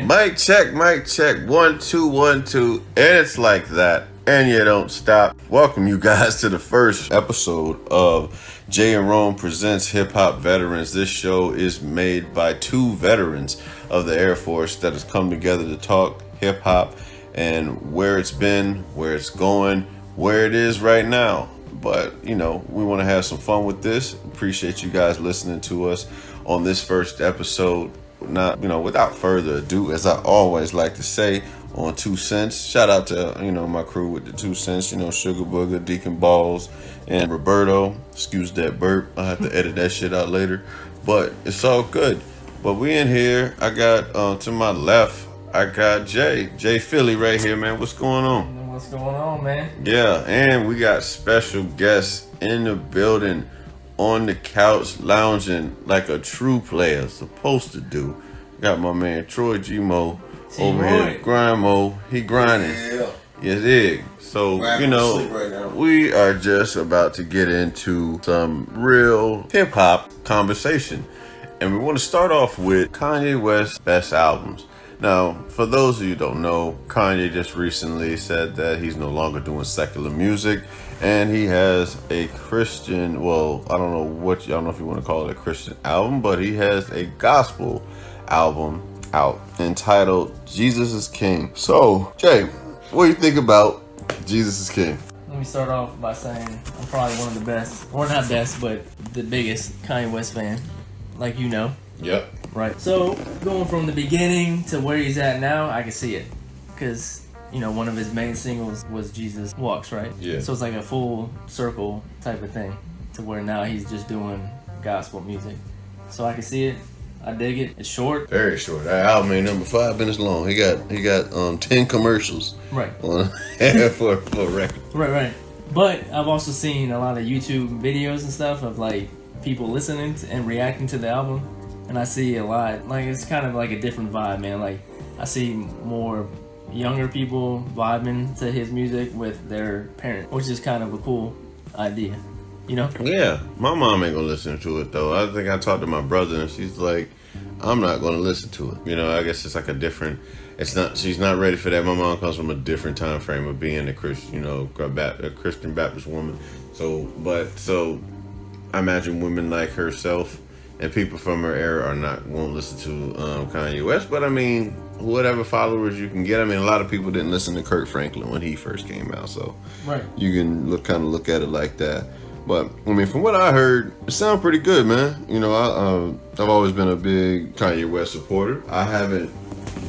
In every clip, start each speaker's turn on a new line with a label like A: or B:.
A: man. Mic check. 1 2 1 2, and it's like that, and you don't stop. Welcome you guys to the first episode of Jay and Rome Presents Hip Hop Veterans. This show is made by two veterans of the Air Force that has come together to talk hip hop and where it's been, where it's going, where it is right now. But, you know, we want to have some fun with this. Appreciate you guys listening to us on this first episode. Not, you know, without further ado, as I always like to say, on 2 Cents. Shout out to, you know, my crew with the 2 Cents, you know, Sugar Booger, Deacon Balls, and Roberto. Excuse that burp. I'll have to edit that shit out later. But it's all good. But we in here. I got, to my left, I got Jay Philly right here, man. What's going on?
B: What's going on, man?
A: Yeah, and we got special guests in the building, on the couch, lounging like a true player supposed to do. Got my man Troy G-Mo over here, Grimo. He grinding. Yeah. You dig? So, you know, we are just about to get into some real hip-hop conversation. And we want to start off with Kanye West's best albums. Now, for those of you who don't know, Kanye just recently said that he's no longer doing secular music, and he has a Christian, well, I don't know if you want to call it a Christian album, but he has a gospel album out entitled Jesus is King. So, Jay, what do you think about Jesus is King?
B: Let me start off by saying I'm probably one of the best, or not best, but the biggest Kanye West fan, like you know.
A: Yep.
B: Right. So, going from the beginning to where he's at now, I can see it. Because, you know, one of his main singles was Jesus Walks, right?
A: Yeah.
B: So it's like a full circle type of thing to where now he's just doing gospel music. So I can see it. I dig it. It's short.
A: Very short. That album ain't number 5 minutes long. He got 10 commercials.
B: Right.
A: for a record.
B: Right. But I've also seen a lot of YouTube videos and stuff of like people listening to and reacting to the album. And I see a lot, like, it's kind of like a different vibe, man. Like, I see more younger people vibing to his music with their parents, which is kind of a cool idea, you know?
A: Yeah, my mom ain't gonna listen to it, though. I think I talked to my brother, and she's like, I'm not gonna listen to it. You know, I guess it's like a different, she's not ready for that. My mom comes from a different time frame of being a Christian, you know, a Christian Baptist woman. So I imagine women like herself and people from her era won't listen to Kanye West. But I mean, whatever followers you can get. I mean, a lot of people didn't listen to Kirk Franklin when he first came out, so
B: right.
A: You can look at it like that. But I mean, from what I heard, it sounds pretty good, man. You know, I've always been a big Kanye West supporter. I haven't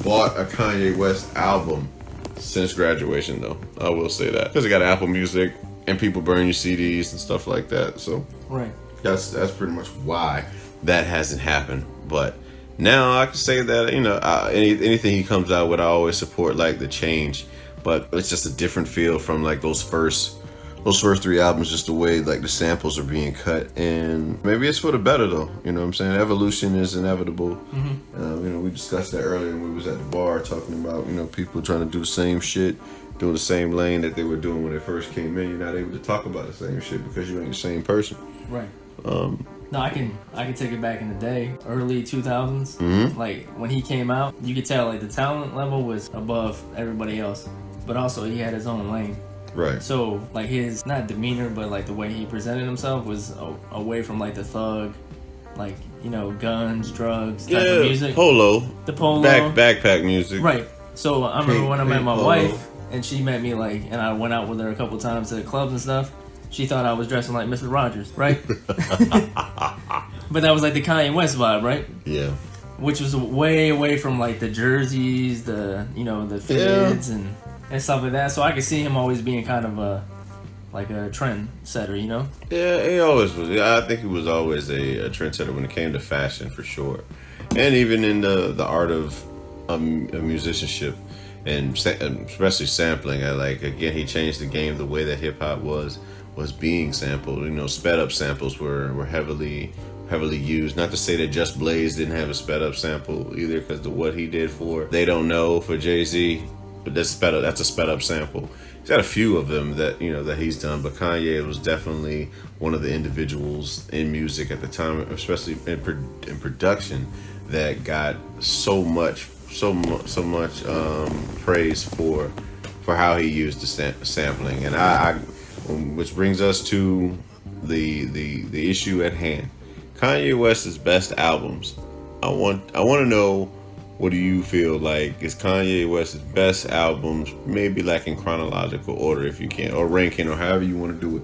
A: bought a Kanye West album since graduation, though. I will say that, because I got Apple Music and people burn your CDs and stuff like that. So
B: right.
A: That's pretty much why that hasn't happened. But now I can say that, you know, anything he comes out with, I always support, like the change. But it's just a different feel from like those first 3 albums, just the way like the samples are being cut. And maybe it's for the better, though. You know what I'm saying? Evolution is inevitable. Mm-hmm. You know, we discussed that earlier when we was at the bar talking about, you know, people trying to do the same shit, doing the same lane that they were doing when they first came in. You're not able to talk about the same shit because you ain't the same person.
B: Right. No, I can take it back in the day, early 2000s.
A: Mm-hmm.
B: Like when he came out, you could tell like the talent level was above everybody else, but also he had his own lane.
A: Right.
B: So like his not demeanor, but like the way he presented himself was away from like the thug, like, you know, guns, drugs type of music.
A: The polo backpack music.
B: Right. So I remember when I met my wife and she met me, like, and I went out with her a couple times to the clubs and stuff. She thought I was dressing like Mr. Rogers, right? But that was like the Kanye West vibe, right?
A: Yeah.
B: Which was way away from like the jerseys, the, you know, the fits and stuff like that. So I could see him always being kind of a trend setter, you know?
A: Yeah, he always was. Yeah, I think he was always a trendsetter when it came to fashion, for sure. And even in the art of musicianship. And especially sampling, he changed the game, the way that hip hop was being sampled. You know, sped up samples were heavily used. Not to say that Just Blaze didn't have a sped up sample either, because what he did for They Don't Know for Jay-Z, but that's a sped up sample. He's got a few of them that, you know, that he's done, but Kanye was definitely one of the individuals in music at the time, especially in production, that got so much so much praise for how he used the sampling, and I which brings us to the issue at hand. Kanye West's best albums. I want to know, what do you feel like is Kanye West's best albums? Maybe like in chronological order, if you can, or ranking, or however you want to do it.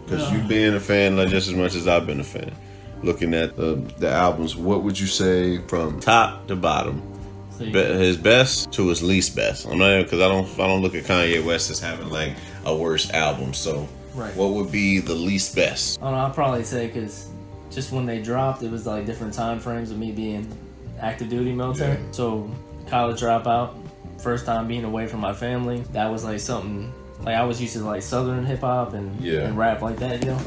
A: Because you've been a fan like just as much as I've been a fan. Looking at the albums, what would you say from top to bottom? His best to his least best. I'm not, because I don't look at Kanye West as having like a worst album. So,
B: right.
A: What would be the least best?
B: I don't know. I'd probably say, because just when they dropped, it was like different time frames of me being active duty military. Yeah. So college dropout, first time being away from my family. That was like something, like I was used to like Southern hip hop and rap like that, you know.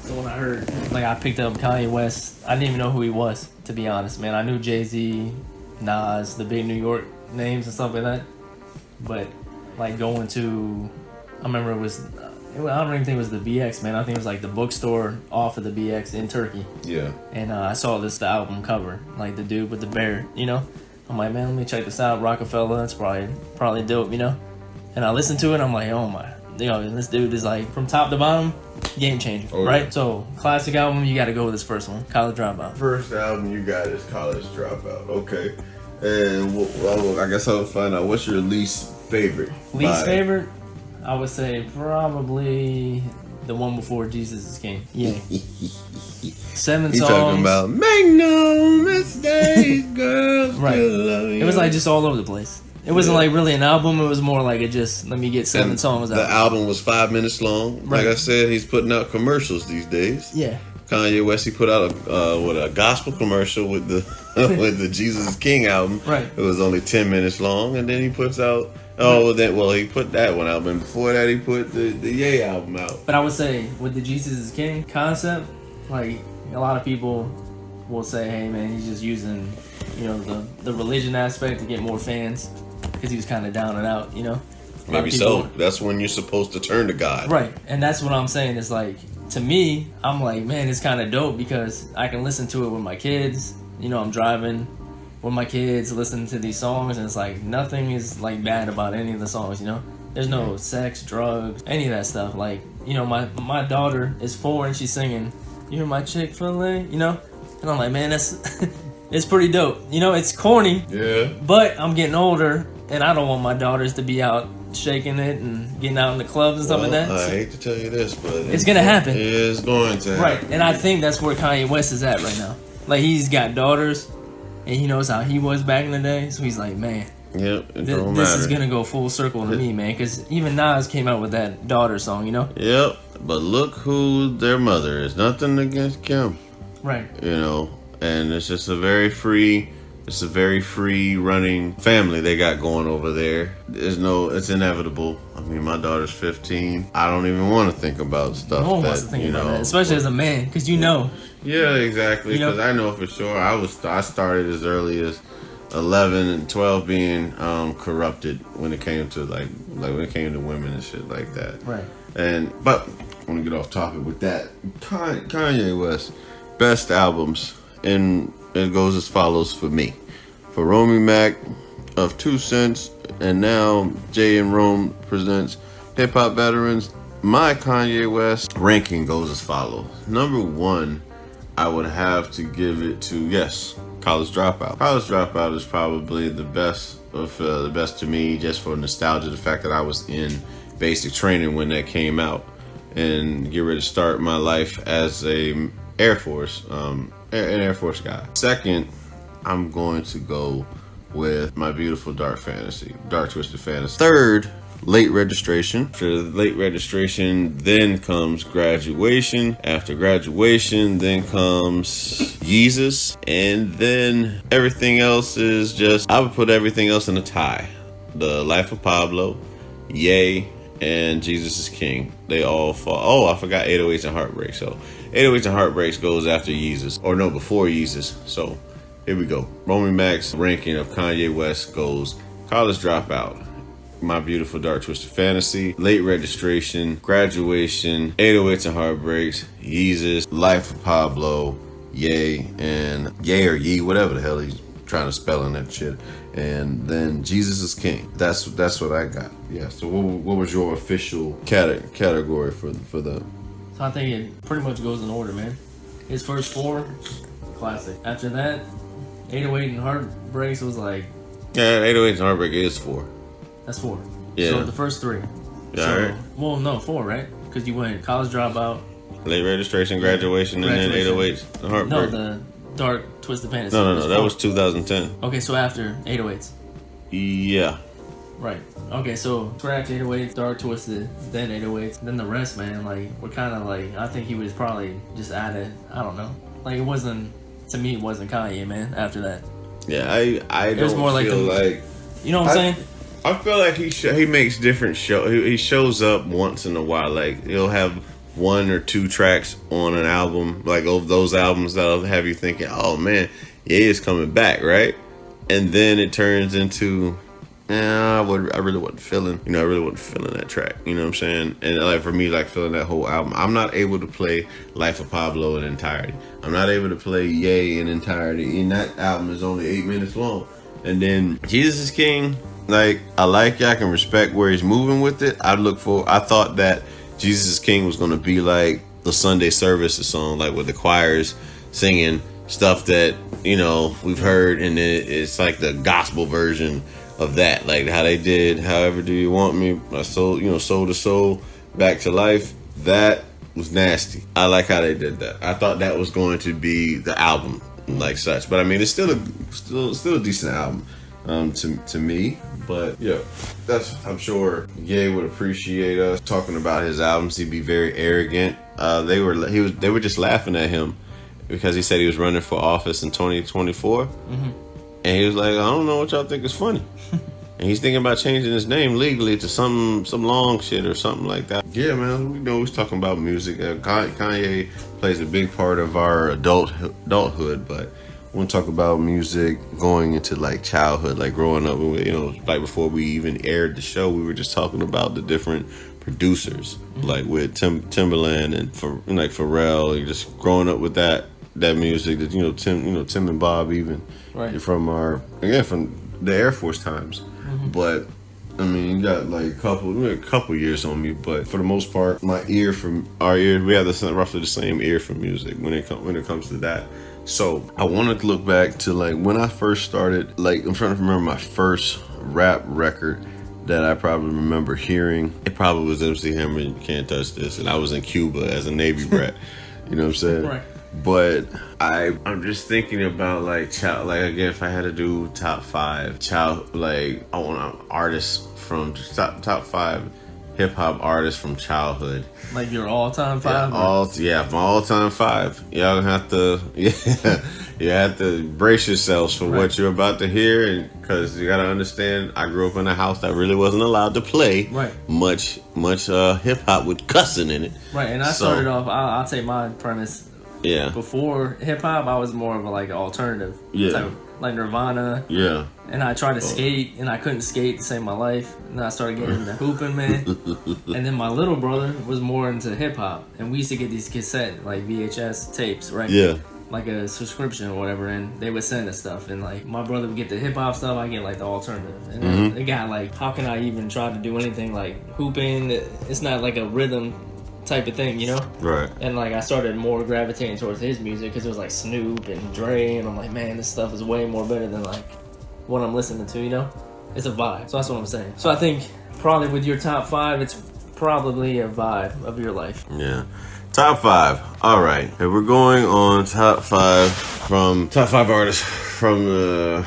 B: So when I heard, like, I picked up Kanye West, I didn't even know who he was, to be honest, man. I knew Jay-Z, Nas, the big New York names and stuff like that. But like going to, I remember I don't even think it was the BX, man. I think it was like the bookstore off of the BX in Turkey. Yeah. And I saw the album cover, like the dude with the bear, you know. I'm like, man, let me check this out. Rockefeller, that's probably dope, you know. And I listened to it, I'm like, oh my, you know, this dude is like from top to bottom, game changer, right? So classic album, you got to go with this first one, College Dropout.
A: First album you got is College Dropout. Okay. And well, I guess I'll find out, what's your least favorite?
B: Favorite? I would say probably the one before Jesus is King. Yeah. 7 songs. He talking about, make no mistakes, girls. Right.
A: It
B: was like just all over the place. It wasn't like really an album. It was more like let me get 7 songs out.
A: The album was 5 minutes long. Right. Like I said, he's putting out commercials these days. Yeah. Kanye West, he put out a gospel commercial with the with the Jesus is King album. Right. It was only 10 minutes long, and then he puts out he put that one out, and before that he put the Ye album out.
B: But I would say with the Jesus is King concept, like a lot of people will say, hey man, he's just using, you know, the religion aspect to get more fans, because he was kind of down and out, you know.
A: Maybe so. That's when you're supposed to turn to God.
B: Right. And that's what I'm saying. It's like, to me, I'm like, man, it's kind of dope because I can listen to it with my kids. You know, I'm driving with my kids, listening to these songs, and it's like nothing is like bad about any of the songs, you know. There's no sex, drugs, any of that stuff. Like, you know, my daughter is 4 and she's singing, "You're my Chick-fil-A," you know. And I'm like, man, that's it's pretty dope. You know, it's corny. Yeah. But I'm getting older, and I don't want my daughters to be out shaking it and getting out in the clubs and stuff like that.
A: I hate to tell you this, but
B: it's gonna happen.
A: It is going to happen.
B: Right. And I think that's where Kanye West is at right now. Like, he's got daughters, and he knows how he was back in the day, so he's like, man, this is gonna go full circle to me, man. Because even Nas came out with that daughter song, you know.
A: Yep. But look who their mother is. Nothing against Kim.
B: Right.
A: You know, and it's just a very free running family they got going over there. It's inevitable. I mean, my daughter's 15. I don't even want to think about stuff.
B: No one wants to think about that, especially as a man, because you know.
A: Yeah, exactly. Because I know for sure. I started as early as 11 and 12 being corrupted when it came to like when it came to women and shit like that. Right. But I want to get off topic with that. Kanye West best albums, and it goes as follows for me. For Romy Mac of 2 Cents, and now Jay and Rome presents Hip Hop Veterans, my Kanye West ranking goes as follows. Number 1, I would have to give it to, College Dropout. College Dropout is probably the best to me, just for nostalgia, the fact that I was in basic training when that came out, and get ready to start my life as an Air Force guy. Second, I'm going to go with my beautiful Dark Twisted Fantasy. Third, Late Registration. After Late Registration, then comes Graduation. After Graduation, then comes Yeezus. And then everything else is just, I would put everything else in a tie. The Life of Pablo, Ye, and Jesus is King. They all fall. Oh, I forgot 808s and Heartbreak. So 808s and Heartbreaks goes after Yeezus. Or no, before Yeezus. So here we go. Romy Mac's ranking of Kanye West goes College Dropout, My Beautiful Dark Twisted Fantasy, Late Registration, Graduation, 808s and Heartbreaks, Yeezus, Life of Pablo, Ye, and Ye or Ye, whatever the hell he's trying to spell in that shit, and then Jesus is King. That's what I got. Yeah. So what was your official category for them?
B: So I think it pretty much goes in order, man. His first 4, classic. After that, 808 and Heartbreaks was like...
A: Yeah, 808 and Heartbreak is 4.
B: That's 4.
A: Yeah.
B: So the first 3.
A: Yeah,
B: so,
A: right.
B: Well, no, 4, right? Because you went College Dropout,
A: Late Registration, Graduation, and then 808 and Heartbreak.
B: No, the Dark Twisted Fantasy.
A: No, that was 2010.
B: Okay, so after 808s.
A: Yeah.
B: Right. Okay, so Scratch, 808s, Dark Twisted, then 808s, then the rest, man. Like, we're kind of like, I think he was probably just added. I don't know. Like, it wasn't, to me, it wasn't Kanye, man. After that.
A: Yeah, I don't
B: more
A: feel like
B: you know what I'm saying?
A: I feel like he makes different show. He shows up once in a while. Like he'll have 1 or 2 tracks on an album, like of those albums that'll have you thinking, "Oh man, Ye is coming back," right? And then it turns into, I really wasn't feeling, I really wasn't feeling that track. You know what I'm saying? And like for me, like feeling that whole album, I'm not able to play Life of Pablo in entirety. I'm not able to play Ye in entirety. And that album is only 8 minutes long. And then Jesus is King. Like I can respect where he's moving with it. I thought that Jesus is King was gonna be like the Sunday services song, like with the choirs singing stuff that we've heard, and it's like the gospel version of that, like how they did However Do You Want Me, my soul, Soul to Soul, Back to Life. That was nasty. I like how they did that. I thought that was going to be the album like such, but I mean it's still a decent album to me. But yeah, I'm sure Ye would appreciate us talking about his albums. He'd be very arrogant. They were just laughing at him because he said he was running for office in 2024. And he was like, I don't know what y'all think is funny. And he's thinking about changing his name legally to some long shit or something like that. Yeah, man, we know he's talking about music. Kanye plays a big part of our adulthood, but we want to talk about music going into like childhood, like growing up. Like before we even aired the show, we were just talking about the different producers, like with Timberland and Pharrell, and just growing up with that music. That Tim and Bob even. Right. From the Air Force times. But I mean, you got like a couple years on me, but for the most part, our ear, we have roughly the same ear for music when it comes to that. So I want to look back to like when I first started. Like I'm trying to remember my first rap record that I probably remember hearing. It probably was MC Hammer, You Can't Touch This, and I was in Cuba as a Navy brat. You know what I'm saying? Right. But I'm just thinking about again, if I had to do top 5 I want artists from top 5 hip hop artists from childhood. Like your all-time 5? My all-time 5. Y'all have to you have to brace yourselves for what you're about to hear, and because you gotta understand, I grew up in a house that really wasn't allowed to play much hip hop with cussing in it. Right, and I started off. I'll take my premise. Yeah. Before hip hop, I was more of an alternative. Yeah. Type, like Nirvana. Yeah. And I tried to skate, and I couldn't skate to save my life. And then I started getting into hooping, man. And then my little brother was more into hip hop, and we used to get these cassette VHS tapes, right? Yeah. Like a subscription or whatever, and they would send us stuff. And my brother would get the hip hop stuff, I get the alternative. And then it got how can I even try to do anything like hooping? It's not like a rhythm type of thing, Right. And I started more gravitating towards his music because it was Snoop and Dre, and I'm like, man, this stuff is way more better than what I'm listening to, It's a vibe. So that's what I'm saying. So I think probably with your top 5, it's probably a vibe of your life. Yeah. Top 5. All right. If we're going on top 5 artists from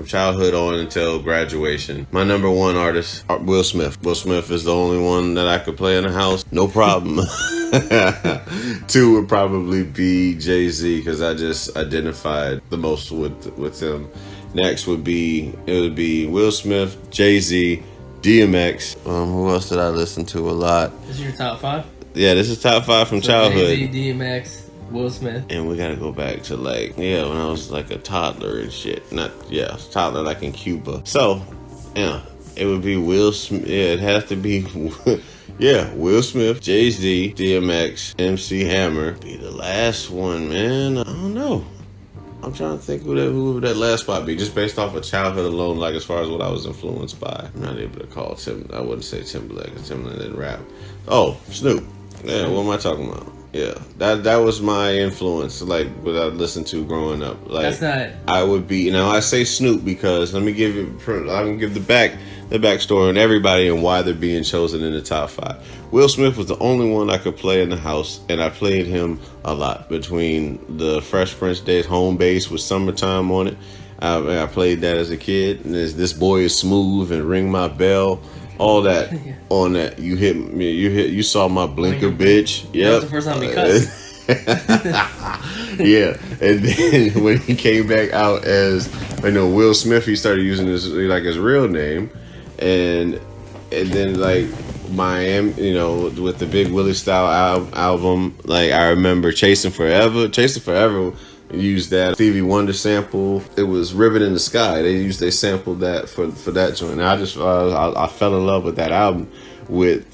A: childhood on until graduation. My number 1 artist, Will Smith. Will Smith is the only one that I could play in the house. No problem. 2 would probably be Jay-Z because I just identified the most with him. Next would be Will Smith, Jay-Z, DMX. Who else did I listen to a lot? This is your top 5? Yeah, this is top 5 from childhood. Jay-Z, DMX, Will Smith. And we gotta go back to when I was a toddler and shit. Toddler in Cuba. So, yeah, it would be Will Smith. Yeah, it has to be Will Smith, Jay-Z, DMX, MC Hammer. Be the last one, man. I don't know. I'm trying to think who would that last spot be, just based off of childhood alone, like as far as what I was influenced by. I'm not able to call Tim. I wouldn't say Timberlake, because Timberlake didn't rap. Oh, Snoop. Yeah, what am I talking about? Yeah, that was my influence, like what I listened to growing up. Like
B: that's not.
A: I would be, I say Snoop because let me give you, I can give the backstory on everybody and why they're being chosen in the top 5. Will Smith was the only one I could play in the house, and I played him a lot between the Fresh Prince days. Home Base with Summertime on it. I played that as a kid. And This Boy Is Smooth and Ring My Bell. All that on that. You hit me. You saw my blinker, bitch. Yep.
B: That was the first time we cussed.
A: Yeah, and then when he came back out as Will Smith, he started using his real name, and then like Miami, with the Big Willie style album. Like I remember Chasing Forever. Chasing Forever used that Stevie Wonder sample. It was Ribbon in the Sky. They sampled that for that joint. And I just I fell in love with that album with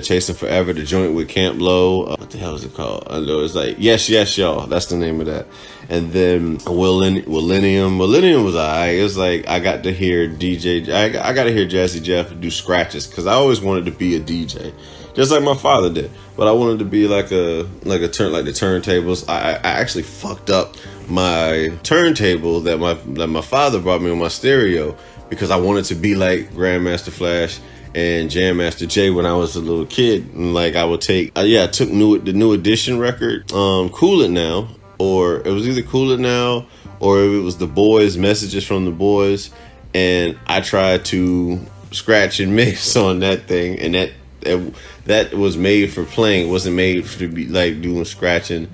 A: Chasing Forever, the joint with Camp Lo. What the hell is it called? I know it's like Yes Yes Y'all. That's the name of that. And then Millennium was alright. It was like I got to hear I got to hear Jazzy Jeff do scratches because I always wanted to be a DJ. Just like my father did, but I wanted to be like the turntables. I actually fucked up my turntable that my father brought me on my stereo because I wanted to be like Grandmaster Flash and Jam Master Jay when I was a little kid. And like I would take, I took the New Edition record, Cool It Now, or it was either Cool It Now or it was The Boys, Messages from the Boys, and I tried to scratch and mix on that thing, and that was made for playing. It wasn't made to be like doing scratching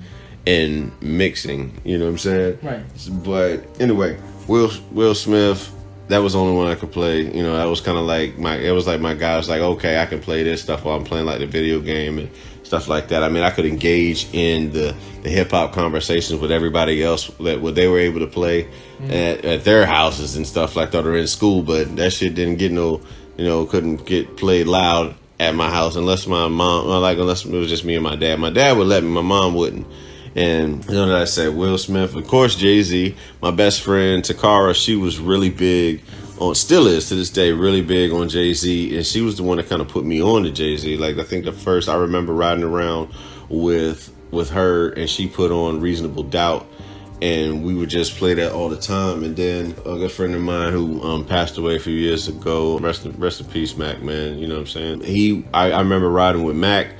A: and mixing. You know what I'm saying?
B: Right.
A: But anyway, Will Smith, that was the only one I could play. That was kind of like my guy. I was like, okay, I can play this stuff while I'm playing like the video game and stuff like that. I mean, I could engage in the hip hop conversations with everybody else that what they were able to play at their houses and stuff like that, or in school. But that shit didn't get couldn't get played loud at my house unless unless it was just me and my dad. My dad would let me, my mom wouldn't. And that I said, Will Smith, of course, Jay-Z, my best friend Takara, she was really big still is to this day, really big on Jay-Z, and she was the one that kind of put me on to Jay-Z. Like I think I remember riding around with her, and she put on Reasonable Doubt, and we would just play that all the time. And then a good friend of mine who passed away a few years ago, rest in peace, Mac, man. You know what I'm saying? I remember riding with Mac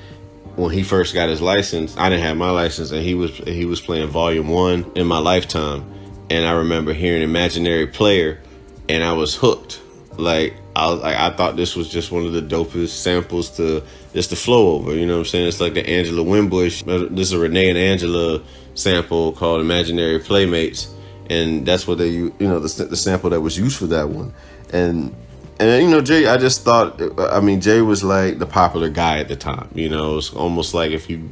A: when he first got his license. I didn't have my license, and he was playing Volume 1 in my lifetime. And I remember hearing Imaginary Player, and I was hooked. Like I thought this was just one of the dopest samples to flow over. You know what I'm saying? It's like the Angela Winbush. This is a Renee and Angela sample called Imaginary Playmates, and that's what they the sample that was used for that one. And Jay, I just thought, Jay was like the popular guy at the time. It's almost like if you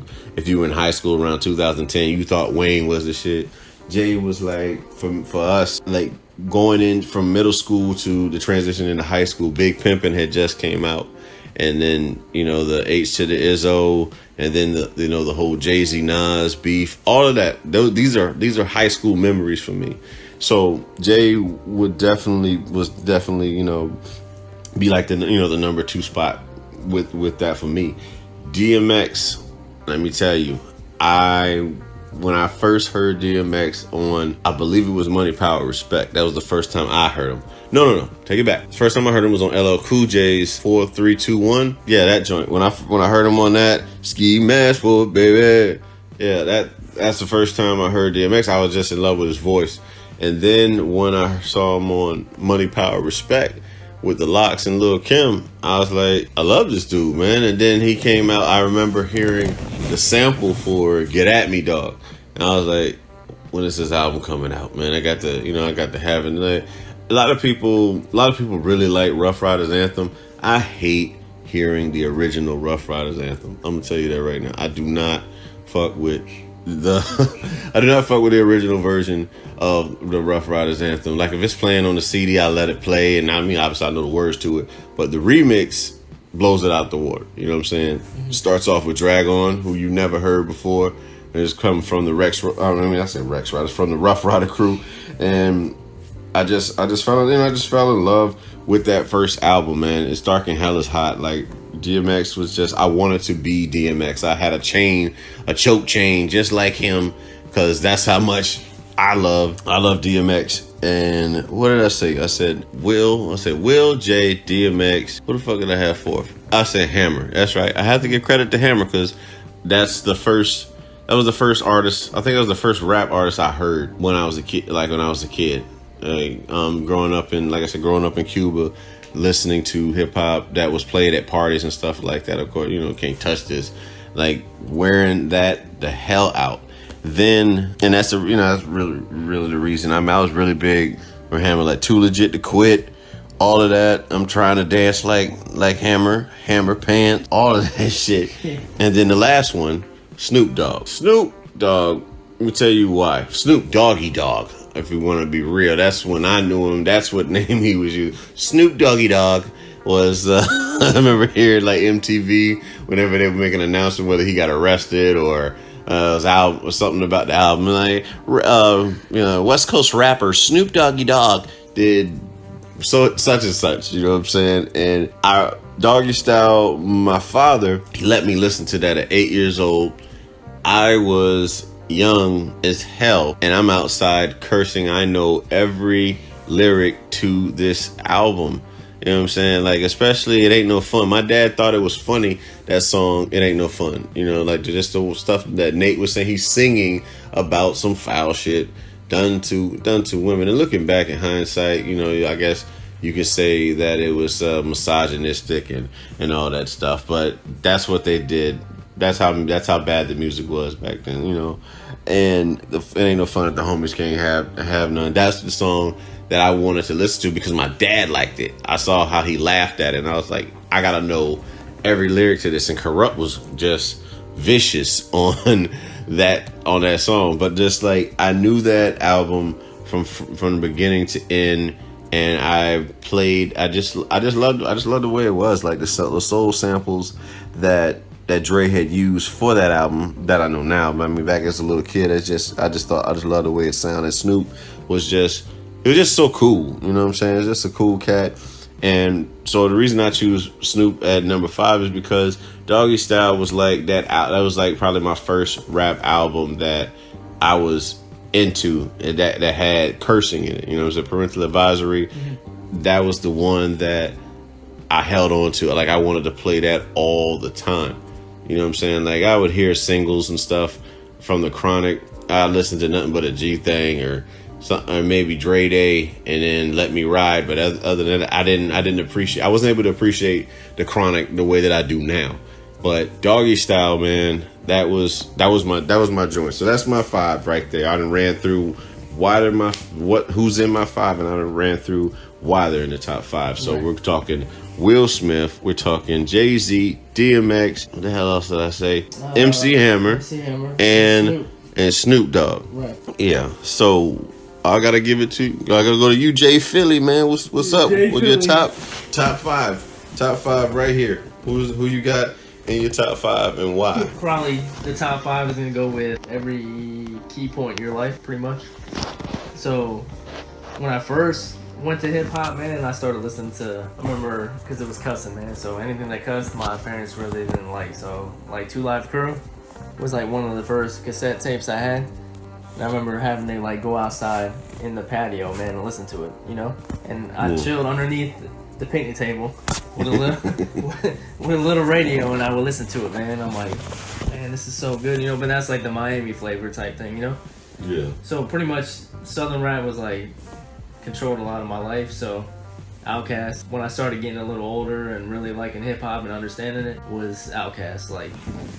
A: were in high school around 2010, you thought Wayne was the shit. Jay was like, for us, like going in from middle school to the transition into high school, Big Pimpin' had just came out. And then, the H to the Izzo, and then the whole Jay-Z Nas beef, all of that. These are high school memories for me. So Jay was definitely, be like the number 2 spot with that for me. DMX, let me tell you, when I first heard DMX on, I believe it was Money, Power, Respect. That was the first time I heard him. No, take it back. The first time I heard him was on LL Cool J's 4, 3, 2, 1. Yeah, that joint. When I heard him on that, Ski Mask for baby. Yeah, that's the first time I heard DMX. I was just in love with his voice. And then when I saw him on Money, Power, Respect with the Locks and Lil' Kim, I was like, I love this dude, man. And then he came out. I remember hearing the sample for Get At Me, Dog. And I was like, when is this album coming out, man? I got to have it. Like, a lot of people really like Rough Riders Anthem. I hate hearing the original Rough Riders Anthem. I'm gonna tell you that right now. I do not fuck with the original version of the Rough Riders Anthem. Like if it's playing on the CD, I let it play, and obviously I know the words to it. But the remix blows it out the water. You know what I'm saying? Mm-hmm. Starts off with Drag On, who you never heard before. It's coming from the I said Rex Riders, from the Rough Rider crew, and I just fell in love with that first album, man. It's Dark and Hell is Hot. Like, DMX was just, I wanted to be DMX. I had a choke chain, just like him, because that's how much I love DMX. And what did I say? I said Will J, DMX. What the fuck did I have fourth? I said Hammer. That's right. I have to give credit to Hammer because that was the first artist. I think it was the first rap artist I heard when I was a kid. Growing up in Cuba, listening to hip hop that was played at parties and stuff like that. Of course, Can't Touch This. Like, wearing that the hell out. Then, and that's that's really the reason. I was really big for Hammer, like Too Legit to Quit, all of that. I'm trying to dance like Hammer Pants, all of that shit. And then the last one, Snoop Dogg. Let me tell you why. Snoop Doggy Dogg. If we want to be real, that's when I knew him. That's what name he was using. Snoop Doggy Dogg was. I remember hearing like MTV whenever they were making an announcement whether he got arrested or. Was out or something about the album, like West Coast rapper Snoop Doggy Dogg did such and such, you know what I'm saying? And Doggy Style, my father, he let me listen to that at 8 years old. I was young as hell, and I'm outside cursing. I know every lyric to this album. You know what I'm saying? Like, especially It Ain't No Fun. My dad thought it was funny, that song, It Ain't No Fun. Like just the stuff that Nate was saying. He's singing about some foul shit done to women. And looking back in hindsight, I guess you could say that it was misogynistic and all that stuff. But that's what they did. That's how bad the music was back then, And It Ain't No Fun That the Homies Can't Have None. That's the song that I wanted to listen to because my dad liked it. I saw how he laughed at it, and I was like, I gotta know every lyric to this. And Corrupt was just vicious on that song. But just like, I knew that album from the beginning to end, and I just loved the way it was, like the soul samples that Dre had used for that album that I know now. But I mean, back as a little kid, I just loved the way it sounded. Snoop was just so cool, you know what I'm saying? It's just a cool cat. And so the reason I choose Snoop at number 5 is because Doggy Style was like that was like probably my first rap album that I was into, and that had cursing in it. It was a parental advisory. Mm-hmm. That was the one that I held on to. Like, I wanted to play that all the time. You know what I'm saying? Like, I would hear singles and stuff from the Chronic. I listened to nothing but a G Thing or maybe Dre Day, and then Let Me Ride. But other than that, I wasn't able to appreciate the Chronic the way that I do now. But Doggy Style, man, that was my joint. So that's my 5 right there. I done ran through who's in my 5, and I done ran through why they're in the top 5. So We're talking Will Smith, we're talking Jay-Z, DMX. What the hell else did I say? MC Hammer, and Snoop Dogg. Right. Yeah. So I gotta give it to you. I gotta go to you, Jay Philly, man. What's up with your top 5? Top 5 right here. Who you got in your top 5 and why?
B: Probably the top 5 is gonna go with every key point in your life, pretty much. So when I first went to hip hop, man, I started listening to, I remember, because it was cussing, man. So anything that cussed, my parents really didn't like. So like 2 Live Crew was like one of the first cassette tapes I had. And I remember having to like go outside in the patio, man, and listen to it, And I chilled underneath the picnic table with a little radio, and I would listen to it, man. I'm like, man, this is so good, But that's like the Miami flavor type thing,
A: Yeah.
B: So pretty much Southern rap was like controlled a lot of my life. So Outkast, when I started getting a little older and really liking hip hop and understanding it, was Outkast. Like,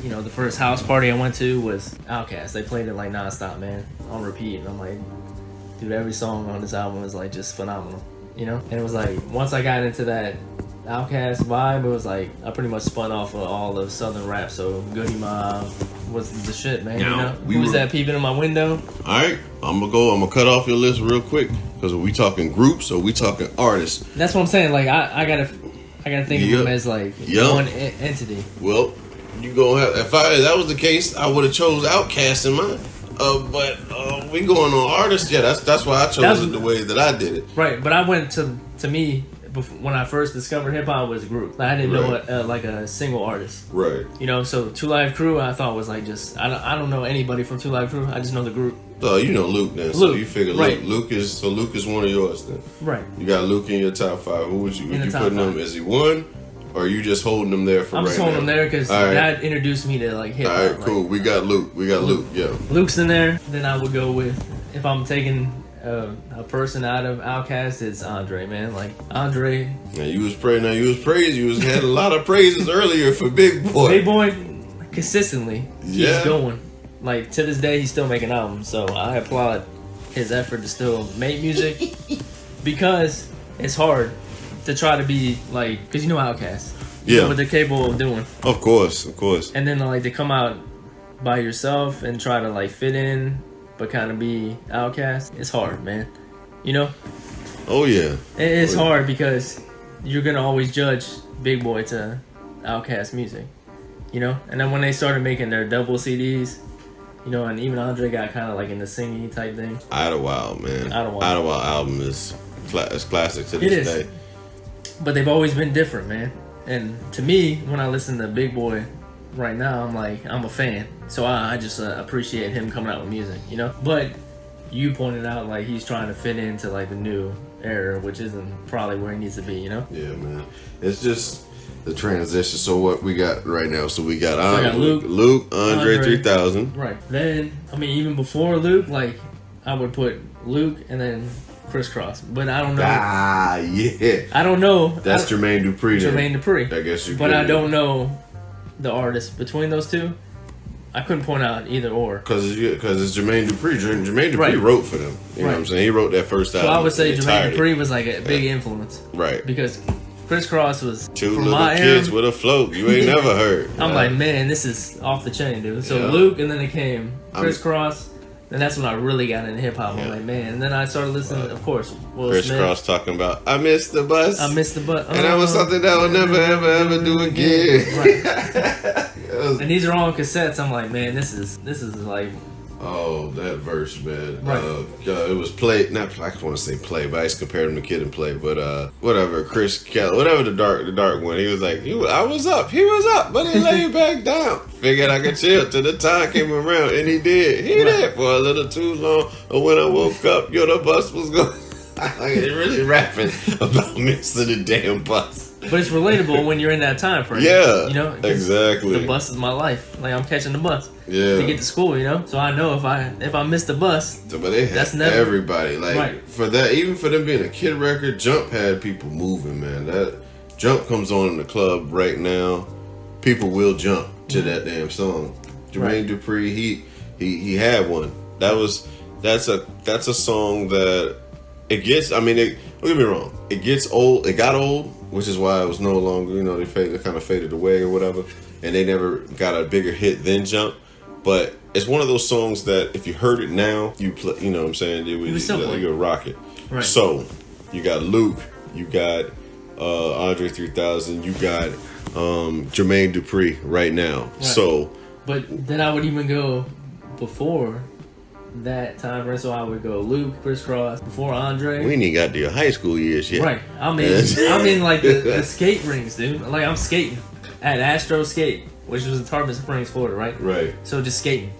B: the first house party I went to was Outkast. They played it like nonstop, man, on repeat. And I'm like, dude, every song on this album is like just phenomenal, And it was like, once I got into that Outkast vibe, it was like I pretty much spun off of all the Southern rap. So Goody Mob was the shit, man. Who was that peeping in my window?
A: All right, I'm gonna cut off your list real quick because are we talking groups or we talking artists?
B: That's what I'm saying. Like I gotta think of them as like one entity.
A: Well, you gonna have. If that was the case, I would have chose Outkast in mine. But we going on artists. Yeah, that's why I chose it the way that I did it.
B: Right, but I went to me. When I first discovered hip hop was a group. I didn't know like a single artist.
A: Right.
B: You know, so Two Live Crew I thought was like just I don't know anybody from Two Live Crew. I just know the group.
A: So you know Luke then. So you figure Luke is one of yours then.
B: Right.
A: You got Luke in your top 5. Who would you putting him? Is he one? Or are you just holding them there for right now? I'm just holding
B: them there because that introduced me to like hip hop.
A: All right, cool. We got Luke. Yeah.
B: Luke's in there. Then I would go with, if I'm taking a person out of Outkast, it's Andre, man. Like Andre.
A: Now you was praised. You had a lot of praises earlier for Big Boy.
B: Big Boy consistently keeps going. Like to this day, he's still making albums. So I applaud his effort to still make music because it's hard to try to be like, because you know Outkast. You know what they're capable of doing.
A: Of course.
B: And then like to come out by yourself and try to like fit in, but kind of be Outkast. It's hard, man. You know?
A: Oh yeah.
B: It's hard because you're gonna always judge Big Boy to Outkast music. You know? And then when they started making their double CDs, you know, and even Andre got kind of like in the singing type thing.
A: Idlewild, man. Idlewild album is classic to this day.
B: But they've always been different, man. And to me, when I listen to Big Boy right now, I'm like, I'm a fan. So I just appreciate him coming out with music, you know? But you pointed out, like, he's trying to fit into, like, the new era, which isn't probably where he needs to be, you know?
A: Yeah, man. It's just the transition. So what we got right now? So we got, Luke, Andre 3000.
B: Right. Then, I mean, even before Luke, like, I would put Luke and then Crisscross, but I don't know.
A: Yeah.
B: I don't know.
A: That's Jermaine Dupri.
B: Jermaine Dupri.
A: I guess you.
B: But I don't know the artist between those two. I couldn't point out either or.
A: Because it's Jermaine Dupri. Jermaine Dupri wrote for them. You know what I'm saying? He wrote that first album.
B: So I would say Jermaine Dupri was like a big influence.
A: Right.
B: Because Crisscross was
A: two little kids with a float. You ain't never heard.
B: I'm like, man, this is off the chain, dude. So Luke, and then it came Crisscross. And that's when I really got into hip hop. I'm like, man. And then I started listening, of course, Will Smith.
A: Crisscross talking about, I missed the bus.
B: I missed the bus.
A: And that was something that I would never, ever do again.
B: Right. And these are all cassettes. I'm like, man, this is like.
A: Oh, that verse, man.
B: Right.
A: It was play. Not I want to say play, but I used to compare him to Kid and Play. But whatever, Chris Kelly, whatever the dark one. He was like, I was up. He was up, but he laid back down. Figured I could chill till the time came around, and he did. He did for a little too long. But when I woke up, the bus was going. They really rapping about missing the damn bus.
B: But it's relatable when you're in that time frame.
A: Yeah,
B: you know,
A: exactly.
B: The bus is my life. Like I'm catching the bus.
A: Yeah.
B: To get to school, you know. So I know if I miss the bus,
A: but they that's never everybody like for that. Even for them being a kid record, Jump had people moving, man. That Jump comes on in the club right now. People will jump to that damn song. Jermaine Dupri, he had one. That's a song that it gets. I mean, don't get me wrong. It gets old. It got old, which is why it was no longer. You know, they kind of faded away or whatever, and they never got a bigger hit than Jump. But it's one of those songs that if you heard it now, you play. You know what I'm saying? You would rock it. Right. So you got Luke, you got Andre 3000, you got Jermaine Dupri right now. Right. So,
B: but then I would even go before that time frame. So I would go Luke, Crisscross, before Andre.
A: We ain't even got to your high school years yet.
B: Right. I'm in like the skate rings, dude. Like I'm skating at Astro Skate, which was in Tarpon Springs, Florida, right?
A: Right.
B: So just skating.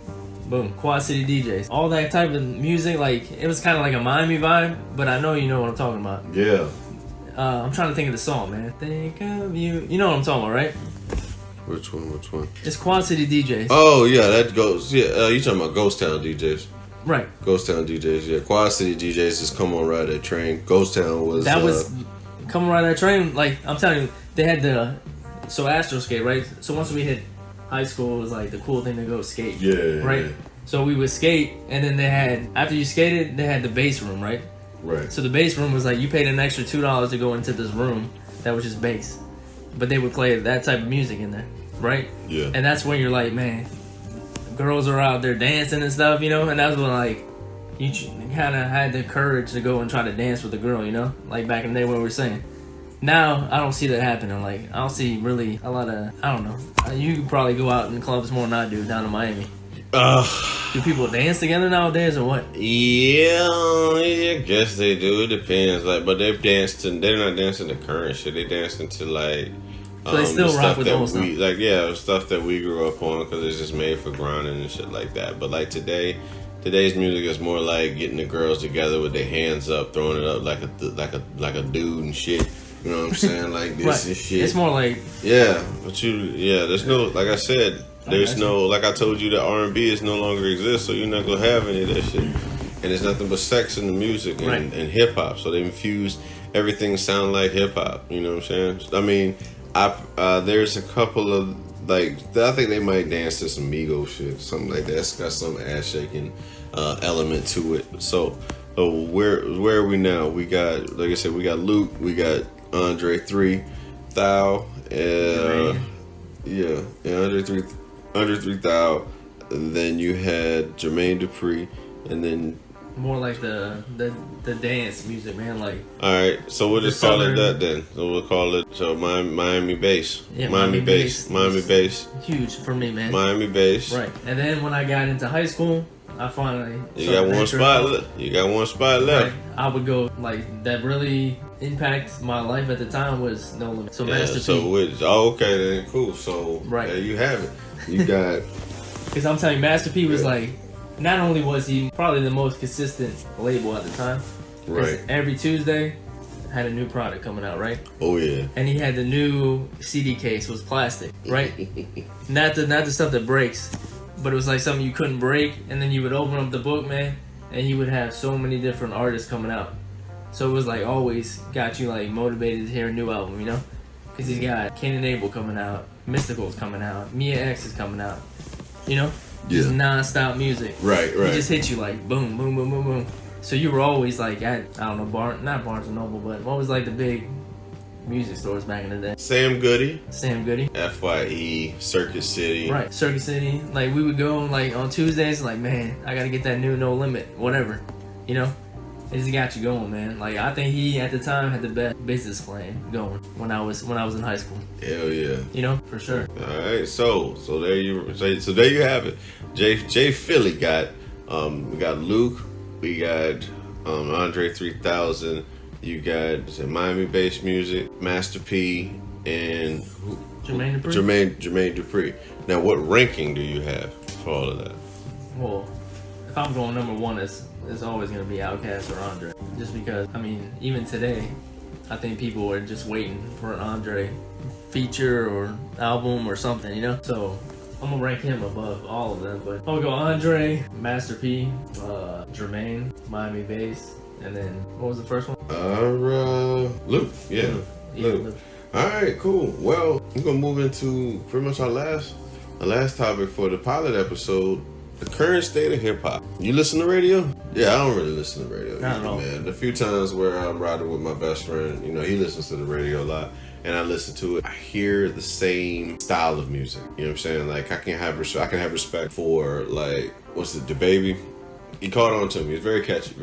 B: Boom. Quad City DJs. All that type of music, like, it was kind of like a Miami vibe, but I know you know what I'm talking about.
A: Yeah.
B: I'm trying to think of the song, man. Think of you. You know what I'm talking about, right?
A: Which one?
B: It's Quad City DJs.
A: Oh, yeah, that goes. Yeah, you talking about Ghost Town DJs.
B: Right.
A: Ghost Town DJs, yeah. Quad City DJs just come on ride that train. Ghost Town was...
B: That was... Come on ride that train, like, I'm telling you, they had the... So Astro Skate, right? So once we hit high school, it was like the cool thing to go skate.
A: Yeah.
B: Right? Yeah. So we would skate, and then they had... After you skated, they had the bass room, right?
A: Right.
B: So the bass room was like, you paid an extra $2 to go into this room that was just bass. But they would play that type of music in there, right?
A: Yeah.
B: And that's when you're like, man... Girls are out there dancing and stuff, you know, and that's when like you kind of had the courage to go and try to dance with a girl, you know, like back in the day what we were saying. Now I don't see that happening. Like I don't see really a lot of, I don't know. You could probably go out in clubs more than I do down in Miami. Do people dance together nowadays or what?
A: Yeah, I guess they do. It depends. Like, but they're not dancing to current shit. They dancing to like.
B: So they still rock with the old stuff.
A: Like, stuff that we grew up on because it's just made for grinding and shit like that. But like today's music is more like getting the girls together with their hands up, throwing it up like a dude and shit. You know what I'm saying? Like this
B: right.
A: and shit.
B: It's more like
A: there's no, like I said, there's no, like I told you, that R&B is no longer exists, so you're not gonna have any of that shit. And there's nothing but sex in the music and hip hop. So they infused everything sound like hip hop. You know what I'm saying? I mean, there's a couple of like, I think they might dance to some Migos shit, something like that. It's got some ass shaking element to it. So where are we now? We got, like I said, we got Luke, we got Andre 3000, Andre 3000, and then you had Jermaine Dupri, and then
B: more like the dance music, man. Like,
A: all right, so we'll just call it that then. So we'll call it Miami bass.
B: Yeah,
A: Miami bass.
B: Huge for me, man.
A: Miami bass.
B: Right, and then when I got into high school, I finally
A: got one spot left.
B: Right. I would go like that. Really impacted my life at the time was No Limit. So Master P.
A: Okay then, cool. So there you have it. You got.
B: Because I'm telling you, Master P was like, not only was he probably the most consistent label at the time,
A: right?
B: Every Tuesday had a new product coming out, right?
A: Oh yeah.
B: And he had the new CD case was plastic, right? not the stuff that breaks, but it was like something you couldn't break. And then you would open up the book, man, and he would have so many different artists coming out. So it was like always got you like motivated to hear a new album, you know? Because he's got Cain and Abel coming out, Mystical's coming out, Mia X is coming out, you know? Just non-stop music.
A: Right.
B: It just hit you like boom, boom, boom, boom, boom. So you were always like at, I don't know, not Barnes and Noble, but what was like the big music stores back in the day?
A: Sam Goody.
B: FYE,
A: Circuit City.
B: Right, Circuit City. Like we would go like on Tuesdays, like, man, I gotta get that new No Limit, whatever, you know? It just got you going, man. Like I think he at the time had the best business plan going when I was in high school.
A: Hell yeah.
B: You know, for sure.
A: All right, so there you have it. Jay Philly got we got Luke, we got Andre 3000, you got Miami bass music, Master P, and
B: Jermaine Dupri.
A: Jermaine Dupri. Now, what ranking do you have for all of that?
B: Well, if I'm going number one, it's always going to be Outkast or Andre. Just because, I mean, even today, I think people are just waiting for an Andre feature or album or something, you know? So I'm going to rank him above all of them. But I'll go Andre, Master P, Jermaine, Miami Bass, and then what was the first one?
A: Luke. Yeah, Luke. All right, cool. Well, we're going to move into pretty much our last topic for the pilot episode. The current state of hip hop. You listen to radio? Yeah, I don't really listen to radio either, man. The few times where I'm riding with my best friend, you know, he listens to the radio a lot, and I listen to it. I hear the same style of music. You know what I'm saying? Like I can have respect for like DaBaby. He caught on to me. He's very catchy.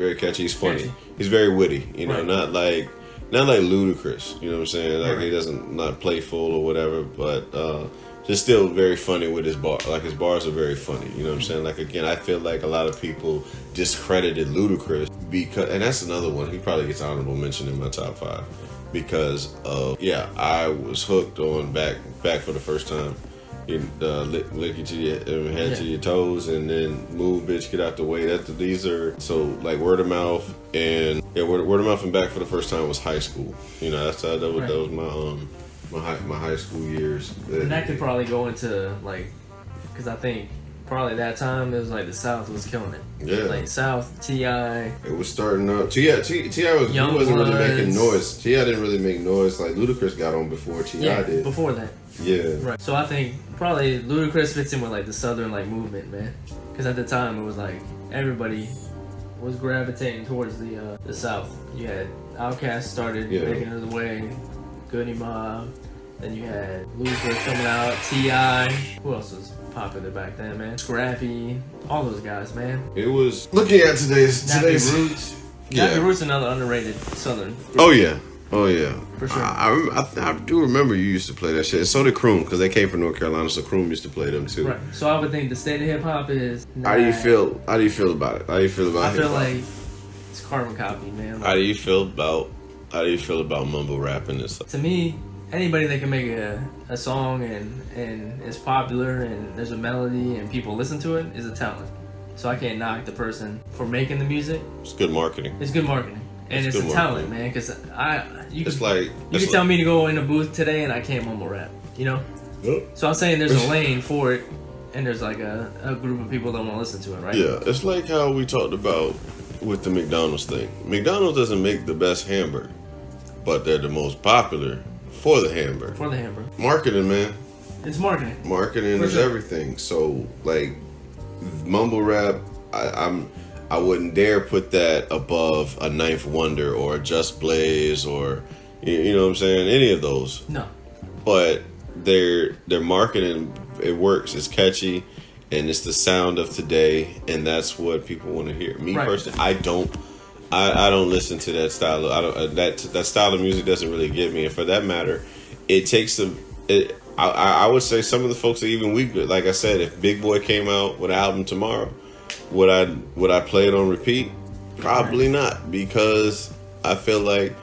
A: He's funny. He's very witty. You know, not like Ludacris. You know what I'm saying? Like he doesn't not playful or whatever, but. Just still very funny with his bar. Like his bars are very funny. You know what I'm saying? Like again, I feel like a lot of people discredited Ludacris because, and that's another one. He probably gets honorable mention in my top 5 because of I was hooked on back for the first time. You lick you to your head to your toes, and then move, bitch, get out the way. These are so like word of mouth and word of mouth and back for the first time was high school. You know that was my high school years.
B: And that could probably go into like, because I think probably that time it was like the South was killing it.
A: Yeah.
B: Like South, T.I.
A: It was starting up. T.I. wasn't really making noise. T.I. didn't really make noise. Like Ludacris got on before T.I. did.
B: Before that.
A: Yeah.
B: Right. So I think probably Ludacris fits in with like the Southern like movement, man. Because at the time it was like everybody was gravitating towards the South. You had Outkast started making it the way. Goody Mob, then you had Ludacris coming out, T.I. Who else was popular back then, man? Scrappy, all those guys, man.
A: It was looking at today's
B: Nappy Roots.
A: Yeah.
B: Nappy Roots, another underrated Southern group.
A: Oh yeah, Oh yeah,
B: For sure.
A: I do remember you used to play that shit. And so did Kroom, because they came from North Carolina, so Kroom used to play them too.
B: Right. So I would think the state of hip hop is.
A: How do you feel? How do you feel about it? How do you feel about
B: I feel
A: hip-hop?
B: like it's carbon copy, man.
A: How do you feel about mumble rapping and stuff?
B: To me, anybody that can make a song and it's popular and there's a melody and people listen to it is a talent. So I can't knock the person for making the music.
A: It's good marketing.
B: It's good marketing. And it's a talent, man, because you can tell me to go in a booth today and I can't mumble rap, you know?
A: Yep.
B: So I'm saying there's a lane for it, and there's like a group of people that want to listen to it, right?
A: Yeah, it's like how we talked about with the McDonald's thing. McDonald's doesn't make the best hamburger, but they're the most popular for the hamburger.
B: For the hamburger.
A: Marketing, man.
B: It's marketing.
A: Marketing is everything. So, like, mumble rap, I wouldn't dare put that above a Ninth Wonder or a Just Blaze or, you know what I'm saying, any of those.
B: No.
A: But their marketing, it works. It's catchy, and it's the sound of today, and that's what people want to hear. Me personally, I don't listen to that style. That style of music doesn't really get me, and for that matter, it takes I would say some of the folks that even like I said, if Big Boy came out with an album tomorrow, would I play it on repeat? Probably not, because I feel like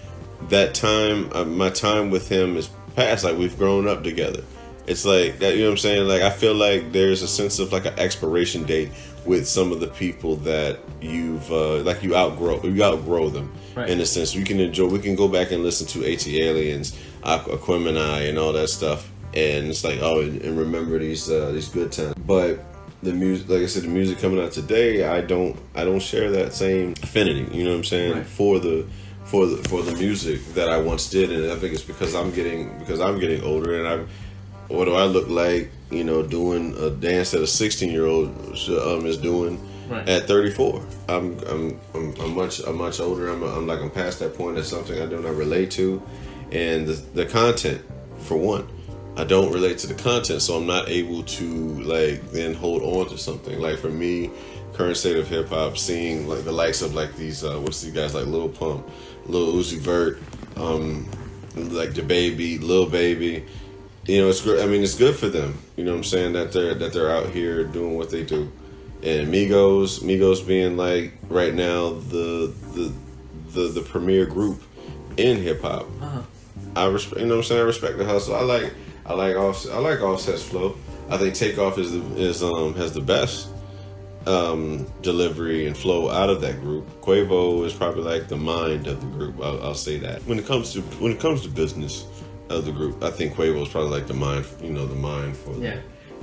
A: that time, my time with him is past. Like, we've grown up together. It's like that, you know what I'm saying? Like, I feel like there's a sense of like an expiration date with some of the people that you've you outgrow them. Right. In a sense, we can go back and listen to AT Aliens, Aquemini, and all that stuff, and it's like, oh, and remember these good times. But the music, like I said, the music coming out today, I don't share that same affinity. You know what I'm saying? Right. For the music that I once did, and I think it's because I'm getting older, and what do I look like? You know, doing a dance that a 16-year-old is doing at 34. I'm much older. I'm past that point. That's something I do not relate to, and the content, for one. I don't relate to the content, so I'm not able to then hold on to something. Like, for me, current state of hip hop, seeing like the likes of like these what's these guys like Lil Pump, Lil Uzi Vert, like the Baby, Lil Baby. You know, it's good. I mean, it's good for them. You know what I'm saying, that they're out here doing what they do. And Migos being like right now the premier group in hip hop. I respect. You know what I'm saying? I respect the hustle. I like Offset's flow. I think Takeoff has the best delivery and flow out of that group. Quavo is probably like the mind of the group. I'll say that. When it comes to business of the group, I think Quavo is probably like the mind. You know, the mind for them.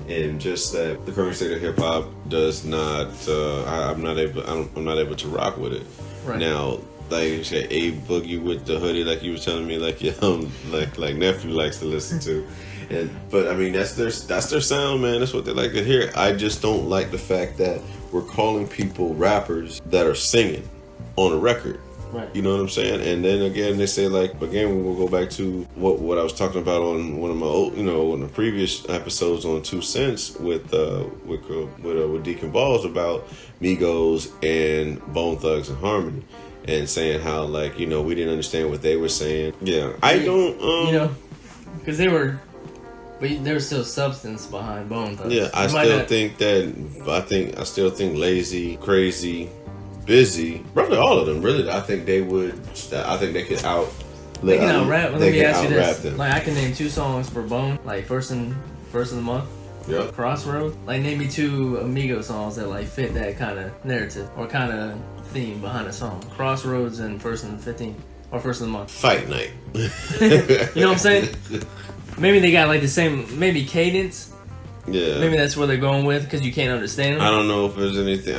A: And just that the current state of hip hop does not. I'm not able to rock with it. Right. Now, like you said, A Boogie with the hoodie, like you was telling me, like like nephew likes to listen to. But I mean, that's their sound, man. That's what they like to hear. I just don't like the fact that we're calling people rappers that are singing on a record. Right. You know what I'm saying? And then again, they say we'll go back to what I was talking about on one of my one of the previous episodes on 2 Cents with Deacon Balls about Migos and Bone Thugs and Harmony, and saying how we didn't understand what they were saying. Yeah, I don't
B: because they were. But there's still substance behind Bone Thugs.
A: Yeah, I still think Lazy, Crazy, Busy, probably all of them. Really, I think they could out.
B: They can out rap. Let me ask you this: them. Like, I can name 2 songs for Bone, like first of the month.
A: Yeah.
B: Crossroad. Like, name me 2 Amigo songs that fit that kind of narrative or kind of theme behind a song. Crossroads and First and 15 or First of the Month.
A: Fight Night.
B: You know what I'm saying? Maybe they got the same, maybe cadence.
A: Yeah.
B: Maybe that's where they're going with, because you can't understand them.
A: I don't know if there's anything.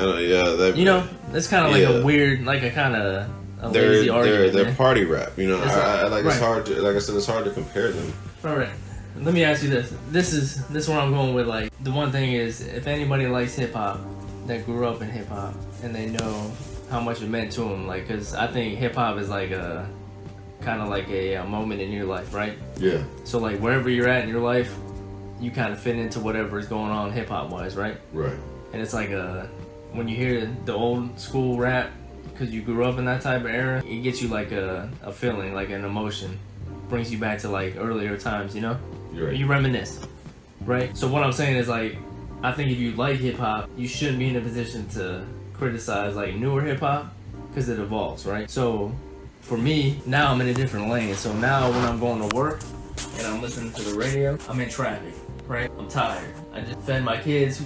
B: That's kind of like a weird, like a kind of lazy argument.
A: They're party rap. You know, it's hard to, like I said, it's hard to compare them.
B: All right. Let me ask you this. This is where I'm going with. The one thing is, if anybody likes hip hop, that grew up in hip hop, and they know how much it meant to them, because I think hip hop is kind of like a moment in your life, right?
A: Yeah.
B: So wherever you're at in your life, you kind of fit into whatever is going on hip hop wise, right?
A: Right.
B: And it's when you hear the old school rap, because you grew up in that type of era, it gets you like a feeling, like an emotion, brings you back to like earlier times, you know?
A: Right.
B: You reminisce, right? So what I'm saying is like, I think if you like hip hop, you shouldn't be in a position to criticize like newer hip hop because it evolves, right? So for me, now I'm in a different lane. So now when I'm going to work and I'm listening to the radio, I'm in traffic, right? I'm tired. I just fed my kids,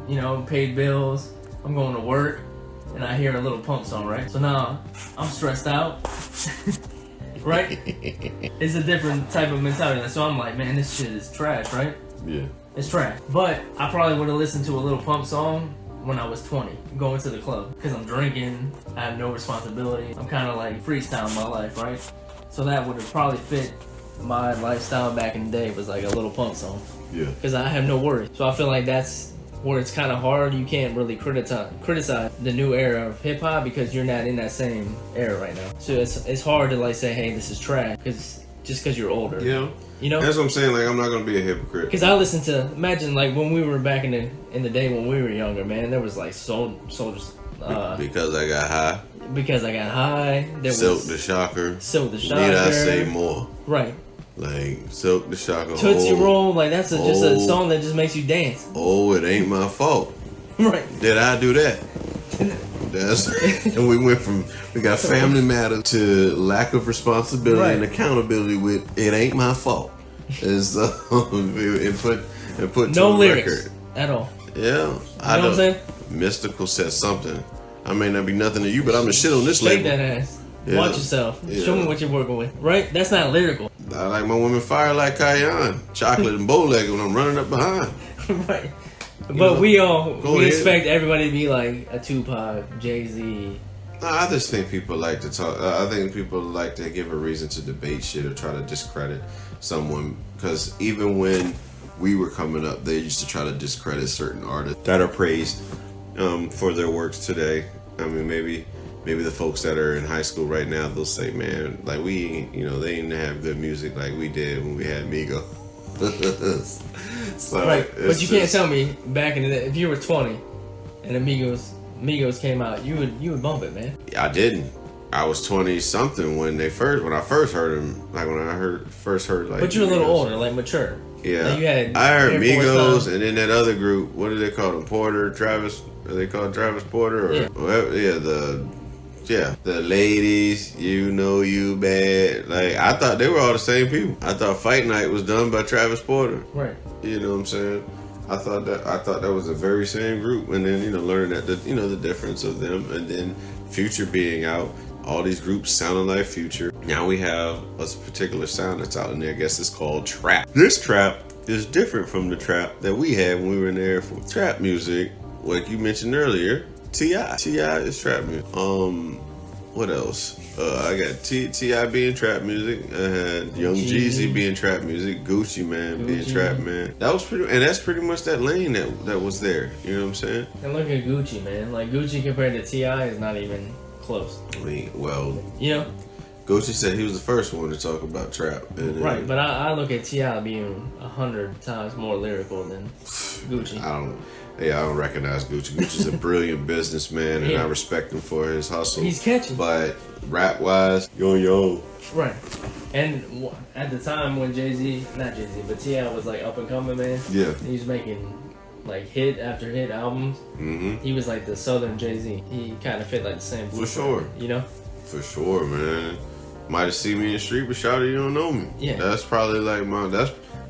B: you know, paid bills. I'm going to work and I hear a little pump song, right? So now I'm stressed out, right? It's a different type of mentality. So I'm like, man, this shit is trash, right?
A: Yeah.
B: It's trash. But I probably would have listened to a little pump song when I was 20, going to the club. Because I'm drinking, I have no responsibility. I'm kind of like freestyling my life, right? So that would have probably fit my lifestyle back in the day, was like a little pump song.
A: Yeah.
B: Because I have no worries. So I feel like that's where it's kind of hard. You can't really criticize the new era of hip hop because you're not in that same era right now. So it's hard to like say, hey, this is trash, just because you're older.
A: Yeah.
B: You know?
A: That's what I'm saying. Like, I'm not gonna be a hypocrite.
B: Because I listened to, imagine like when we were back in the day when we were younger, man. There was like soldiers.
A: Because I got high.
B: Because I got high. There
A: Silk
B: was
A: the Shocker.
B: Silk the Shocker.
A: Need I say more?
B: Right.
A: Like Silk the Shocker.
B: Tootsie Roll. Like that's just a song that just makes you dance.
A: Oh, it ain't my fault.
B: Right.
A: Did I do that? And we got Family Matter to lack of responsibility and accountability with it ain't my fault. Is it put
B: no
A: to
B: lyrics
A: record.
B: at all.
A: Yeah,
B: you know what I'm saying?
A: Mystical said something. I may not be nothing to you, but I'm the shit on this
B: Shake
A: label.
B: that ass.
A: Yeah.
B: Watch yourself.
A: Yeah.
B: Show me what you're working with. Right? That's not lyrical.
A: I like my women fire like Cayenne, chocolate and bow-legged when I'm running up behind.
B: Right. But
A: know,
B: we expect everybody to be like a Tupac, Jay-Z.
A: No, I just think people like to talk. I think people like to give a reason to debate shit or try to discredit someone. Because even when we were coming up, they used to try to discredit certain artists that are praised for their works today. I mean, maybe the folks that are in high school right now, they'll say, man, like they didn't have good music like we did when we had Migos. So
B: right, but you can't tell me back in the day, if you were 20 and Migos came out, you would bump it, man.
A: I didn't. I was 20 something when I first heard them. Like when I first heard like.
B: But you're a little
A: Migos.
B: older, like mature.
A: Yeah,
B: like
A: I heard Migos, and then that other group. What do they call them? Porter, Travis. Are they called Travis Porter? Or whatever? Yeah, the ladies, you know you bad. Like, I thought they were all the same people. I thought Fight Night was done by Travis Porter.
B: Right.
A: You know what I'm saying? I thought that was the very same group, and then learning that the difference of them, and then Future being out, all these groups sounding like Future. Now we have a particular sound that's out in there. I guess it's called trap. This trap is different from the trap that we had when we were in there for trap music, like you mentioned earlier. T.I. is trap music. What else? I got T.I. being trap music. I had Young Jeezy being trap music. Gucci Mane being trap man. That's pretty much that lane that was there. You know what I'm saying?
B: And look at Gucci, man. Like Gucci compared to T.I. is not even close.
A: I mean, well,
B: you know,
A: Gucci said he was the first one to talk about trap.
B: Right, but I look at T.I. being 100 times more lyrical than Gucci.
A: I don't recognize Gucci. Gucci's a brilliant businessman, and I respect him for his hustle.
B: He's catchy.
A: But rap-wise, yo.
B: Right. And at the time when not Jay-Z, but T.I. was like up and coming, man.
A: Yeah.
B: He was making like hit after hit albums. Mm-hmm. He was like the Southern Jay-Z. He kind of fit like the same blueprint.
A: For sure.
B: You know? For
A: sure, man. Might have seen me in the street, but shawty, you don't know me.
B: Yeah.
A: That's probably like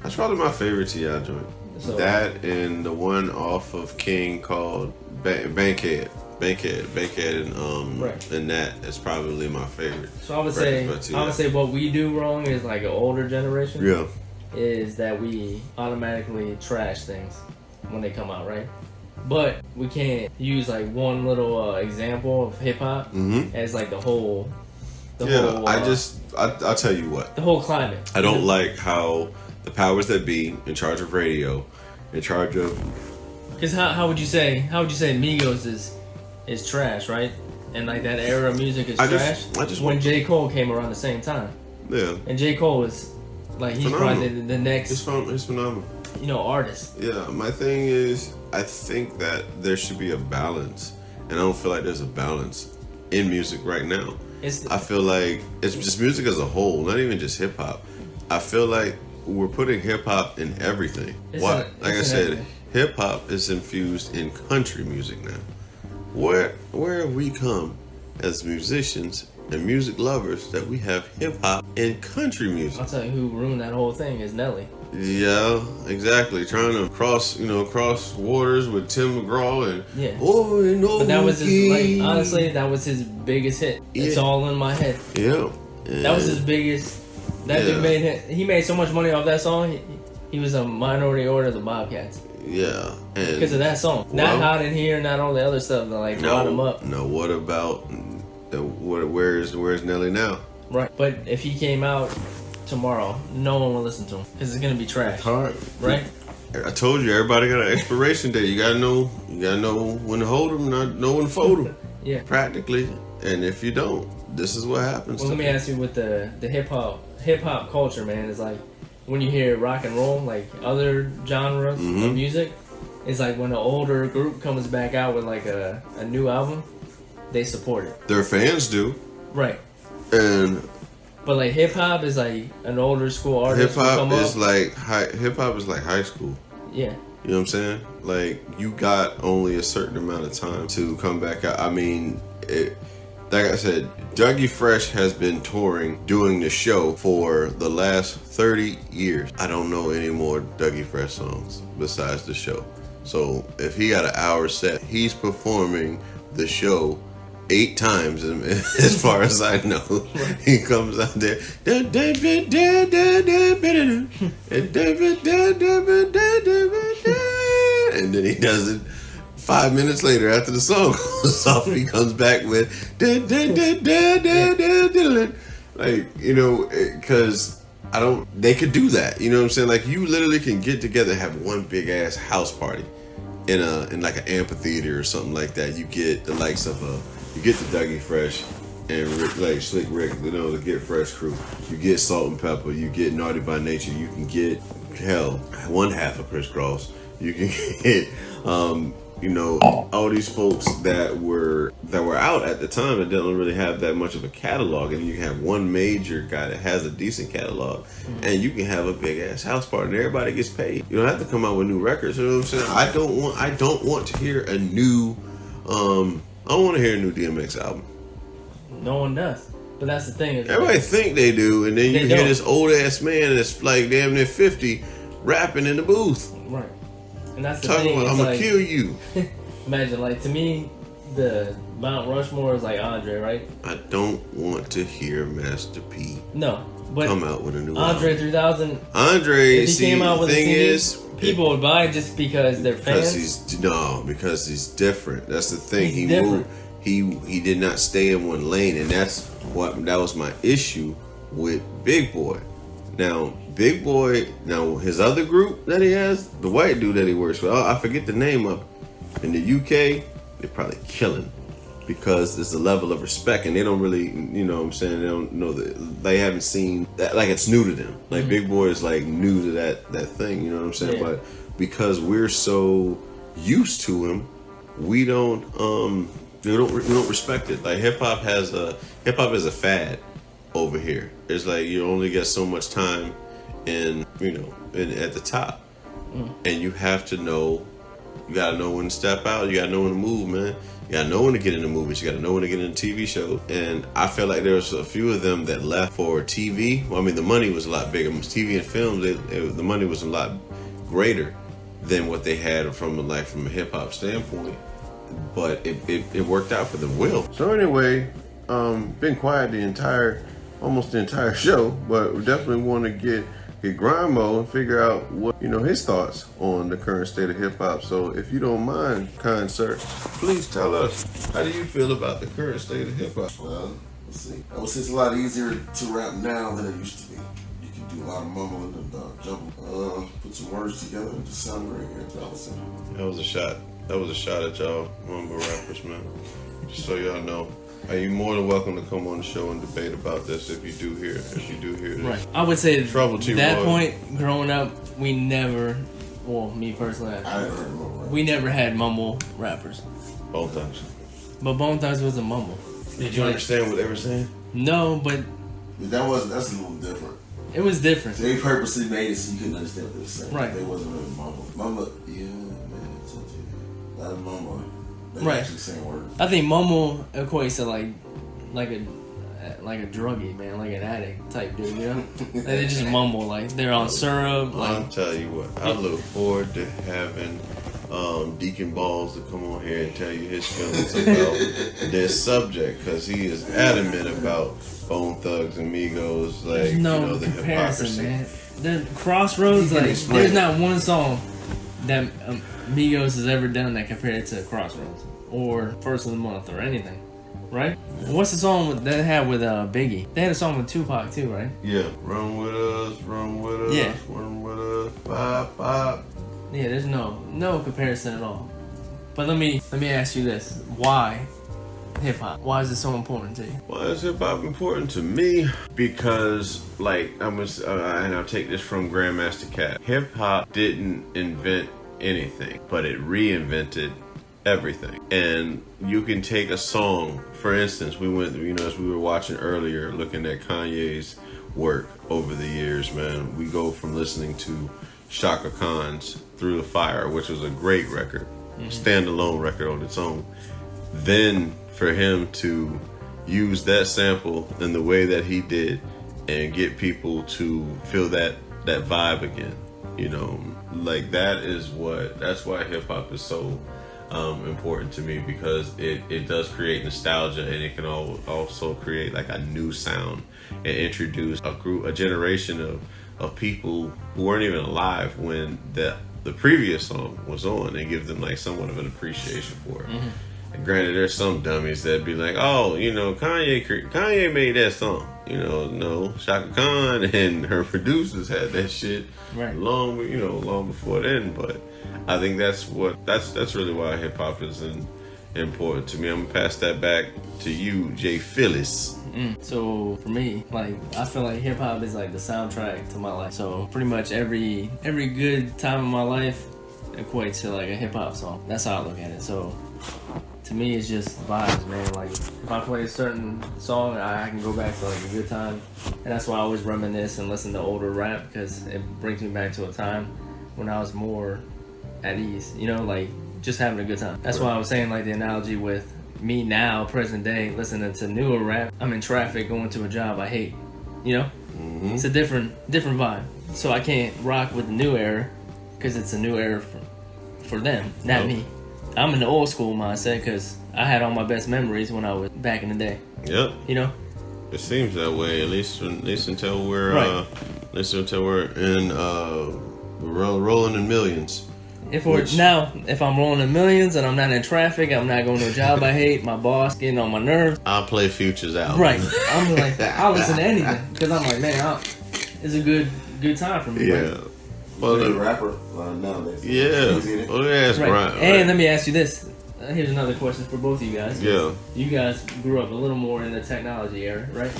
A: that's probably my favorite T.I. joint. So, that and the one off of King called Bankhead, and that is probably my favorite.
B: So I would say what we do wrong is like an older generation.
A: Yeah.
B: Is that we automatically trash things when they come out, right? But we can't use like one little example of hip hop as like the whole.
A: I'll tell you what.
B: The whole climate.
A: I don't like how the powers that be in charge of radio, in charge of.
B: Because how would you say Migos is trash, right? And like that era of music is trash. When J. Cole came around the same time.
A: Yeah.
B: And J. Cole was like he's probably the next.
A: It's phenomenal.
B: Artist.
A: Yeah. My thing is, I think that there should be a balance, and I don't feel like there's a balance in music right now.
B: It's
A: I feel like it's just music as a whole, not even just hip hop. I feel like we're putting hip hop in everything. Why? Like I said, hip hop is infused in country music now. Where have we come as musicians and music lovers that we have hip hop and country music?
B: I'll tell you who ruined that whole thing is Nelly.
A: Yeah, exactly. Trying to cross waters with Tim McGraw and
B: but that was his, honestly, that was his biggest hit. It's all in my head.
A: Yeah,
B: that was his biggest. That dude he made so much money off that song. He was a minority order of the Bobcats.
A: Yeah,
B: because of that song. Not Hot in Here, not all the other stuff that like brought him up.
A: No, what about where's Nelly now?
B: Right, but if he came out tomorrow, no one will listen to him because it's gonna be trash.
A: Hard,
B: right?
A: I told you, everybody got an expiration date. You gotta know when to hold them, not know when to fold them.
B: Yeah,
A: practically. And if you don't, this is what happens.
B: Well, let me ask you, with the hip hop culture, man, is like when you hear rock and roll, like other genres of music, it's like when an older group comes back out with like a new album, they support it.
A: Their fans do,
B: right? But like hip hop is like an older school artist.
A: Hip hop is like high school.
B: Yeah.
A: You know what I'm saying? Like, you got only a certain amount of time to come back out. I mean, like I said, Dougie Fresh has been touring, doing the show for the last 30 years. I don't know any more Dougie Fresh songs besides the show. So if he got an hour set, he's performing the show 8 times as far as I know. He comes out there and then he does it 5 minutes later after the song goes off. He comes back with like, you know, because they could do that, you know what I'm saying? Like, you literally can get together and have one big ass house party in like an amphitheater or something like that. You get the likes of you get the Dougie Fresh and like Slick Rick, you know, the Get Fresh crew. You get Salt and Pepper. You get Naughty by Nature. You can get one half of Criss Cross. You can get you know, all these folks that were out at the time and didn't really have that much of a catalog, and you have one major guy that has a decent catalog, and you can have a big ass house party and everybody gets paid. You don't have to come out with new records. You know what I'm saying? I don't want to hear a new I don't want to hear a new DMX album.
B: No one does. But that's the thing.
A: Everybody think they do, and then you hear this old ass man that's like damn near 50 rapping in the booth.
B: Right. And that's the
A: talking
B: thing.
A: About, I'm gonna kill you.
B: Imagine, like, to me, the Mount Rushmore is like Andre, right?
A: I don't want to hear Master P.
B: No, but
A: come out with a new
B: Andre
A: album.
B: 3000.
A: Andre,
B: if he came out with
A: thing
B: a CD,
A: is,
B: people would buy it just because they're fans.
A: Because he's different. That's the thing.
B: He's different.
A: He did not stay in one lane, and that was my issue with Big Boy. Now, Big Boy, his other group that he has, the white dude that he works with, I forget the name of it. In the UK, they're probably killing because there's a level of respect, and they don't really, you know what I'm saying, they don't know that, they haven't seen that, like, it's new to them. Like, Big Boy is like new to that thing, you know what I'm saying?
B: Yeah.
A: But because we're so used to him, we don't respect it. Like, hip hop is a fad over here. It's like you only get so much time at the top, and you have to know. You gotta know when to step out. You gotta know when to move, man. You gotta know when to get into movies. You gotta know when to get into TV shows. And I feel like there was a few of them that left for TV. Well, I mean, the money was a lot bigger. TV and film, the money was a lot greater than what they had from a hip hop standpoint. But it worked out for them well. So anyway, been quiet almost the entire show, but we definitely want to get Grimo and figure out what, his thoughts on the current state of hip hop. So if you don't mind, kind sir, please tell us, how do you feel about the current state of hip hop?
C: Well, let's see. I would say it's a lot easier to rap now than it used to be. You can do a lot of mumbling and jumble, put some words together and just sound great. That's what I would say.
A: That was a shot. That was a shot at y'all mumble rappers, man. Just so y'all know. Are you more than welcome to come on the show and debate about this if you do hear this?
B: Right. I would say
A: Trouble T.
B: that
A: Roy.
B: point, growing up, we never, well, me personally, we never had mumble rappers.
A: Bone Thugs.
B: But Bone Thugs was a mumble.
A: Did you understand what they were saying?
B: No, but
C: that's a little different.
B: it was different.
C: They purposely made it so you couldn't understand what they were saying.
B: Right.
C: They wasn't really mumble. Mama, yeah, man, it's okay. Not a mama. They
B: Right.
C: actually saying words.
B: I think mumble equates to like a druggie, man, like an addict type dude, you know? Like they just mumble, like they're on syrup.
A: I'll
B: Like,
A: tell you what, I look forward to having Deacon Balls to come on here and tell you his feelings about this subject, because he is adamant about Bone Thugs and Migos, like,
B: there's no
A: you know, the
B: comparison,
A: hypocrisy.
B: man. The Crossroads,
C: You can
B: like,
C: explain
B: there's
C: it.
B: not one song that Migos has ever done that compared to Crossroads or First of the Month or anything, right? What's the song that they had with Biggie? They had a song with Tupac too, right?
A: Yeah, run with us, run with us,
B: Yeah.
A: run with us, bop, bop.
B: Yeah, there's no comparison at all. But let me ask you this: why hip hop? Why is it so important to you?
A: Why is hip hop important to me? Because, like, and I'll take this from Grandmaster Cat. Hip hop didn't invent anything, but it reinvented everything. And you can take a song, for instance, we went, you know, as we were watching earlier, looking at Kanye's work over the years, man. We go from listening to Shaka Khan's Through the Fire, which was a great record, standalone record on its own. Then for him to use that sample in the way that he did and get people to feel that vibe again, you know, like that's why hip hop is so important to me, because it does create nostalgia, and it can also create like a new sound and introduce a generation of people who weren't even alive when the previous song was on, and give them like somewhat of an appreciation for it. And granted, there's some dummies that'd be like, oh, you know, Kanye made that song. You know, no, Shaka Khan and her producers had that shit
B: Right.
A: long before then. But I think that's really why hip hop is important to me. I'm gonna pass that back to you, Jay Phyllis.
B: So for me, like, I feel like hip hop is like the soundtrack to my life. So pretty much every good time in my life equates to like a hip hop song. That's how I look at it. So to me, it's just vibes, man. Like, if I play a certain song, I can go back to like a good time, and that's why I always reminisce and listen to older rap, because it brings me back to a time when I was more at ease. You know, like just having a good time. That's why I was saying like the analogy with me now, present day, listening to newer rap. I'm in traffic going to a job I hate. You know, it's a different vibe. So I can't rock with the new era because it's a new era for them, not me. I'm in the old school mindset because I had all my best memories when I was back in the day.
A: Yep.
B: You know?
A: It seems that way, at least until we're
B: Right.
A: in rolling in millions.
B: If I'm rolling in millions and I'm not in traffic, I'm not going to a job I hate, my boss getting on my nerves.
A: I'll play Future's album.
B: Right. I'm like, I'll listen to anything because I'm like, man, it's a good time for me.
A: Yeah.
B: Right?
A: Well,
C: You're a rapper nowadays.
A: yeah. Well, that's
B: Right.
A: right.
B: And let me ask you this. Here's another question for both of you guys.
A: Yeah.
B: You guys grew up a little more in the technology era, right?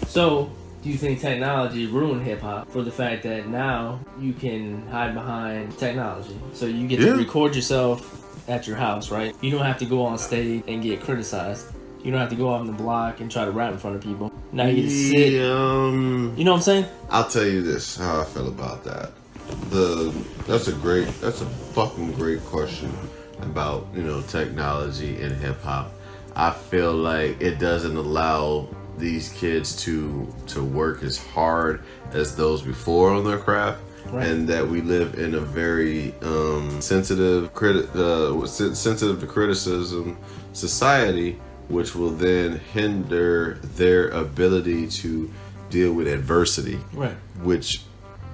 B: So, do you think technology ruined hip hop for the fact that now you can hide behind technology? So you get to record yourself at your house, right? You don't have to go on stage and get criticized. You don't have to go out on the block and try to rap in front of people. Now you get to sit. You know what I'm saying?
A: I'll tell you this, how I feel about that. That's a fucking great question about, you know, technology and hip hop. I feel like it doesn't allow these kids to work as hard as those before on their craft. Right. And that we live in a very sensitive to criticism society, which will then hinder their ability to deal with adversity. Right. Which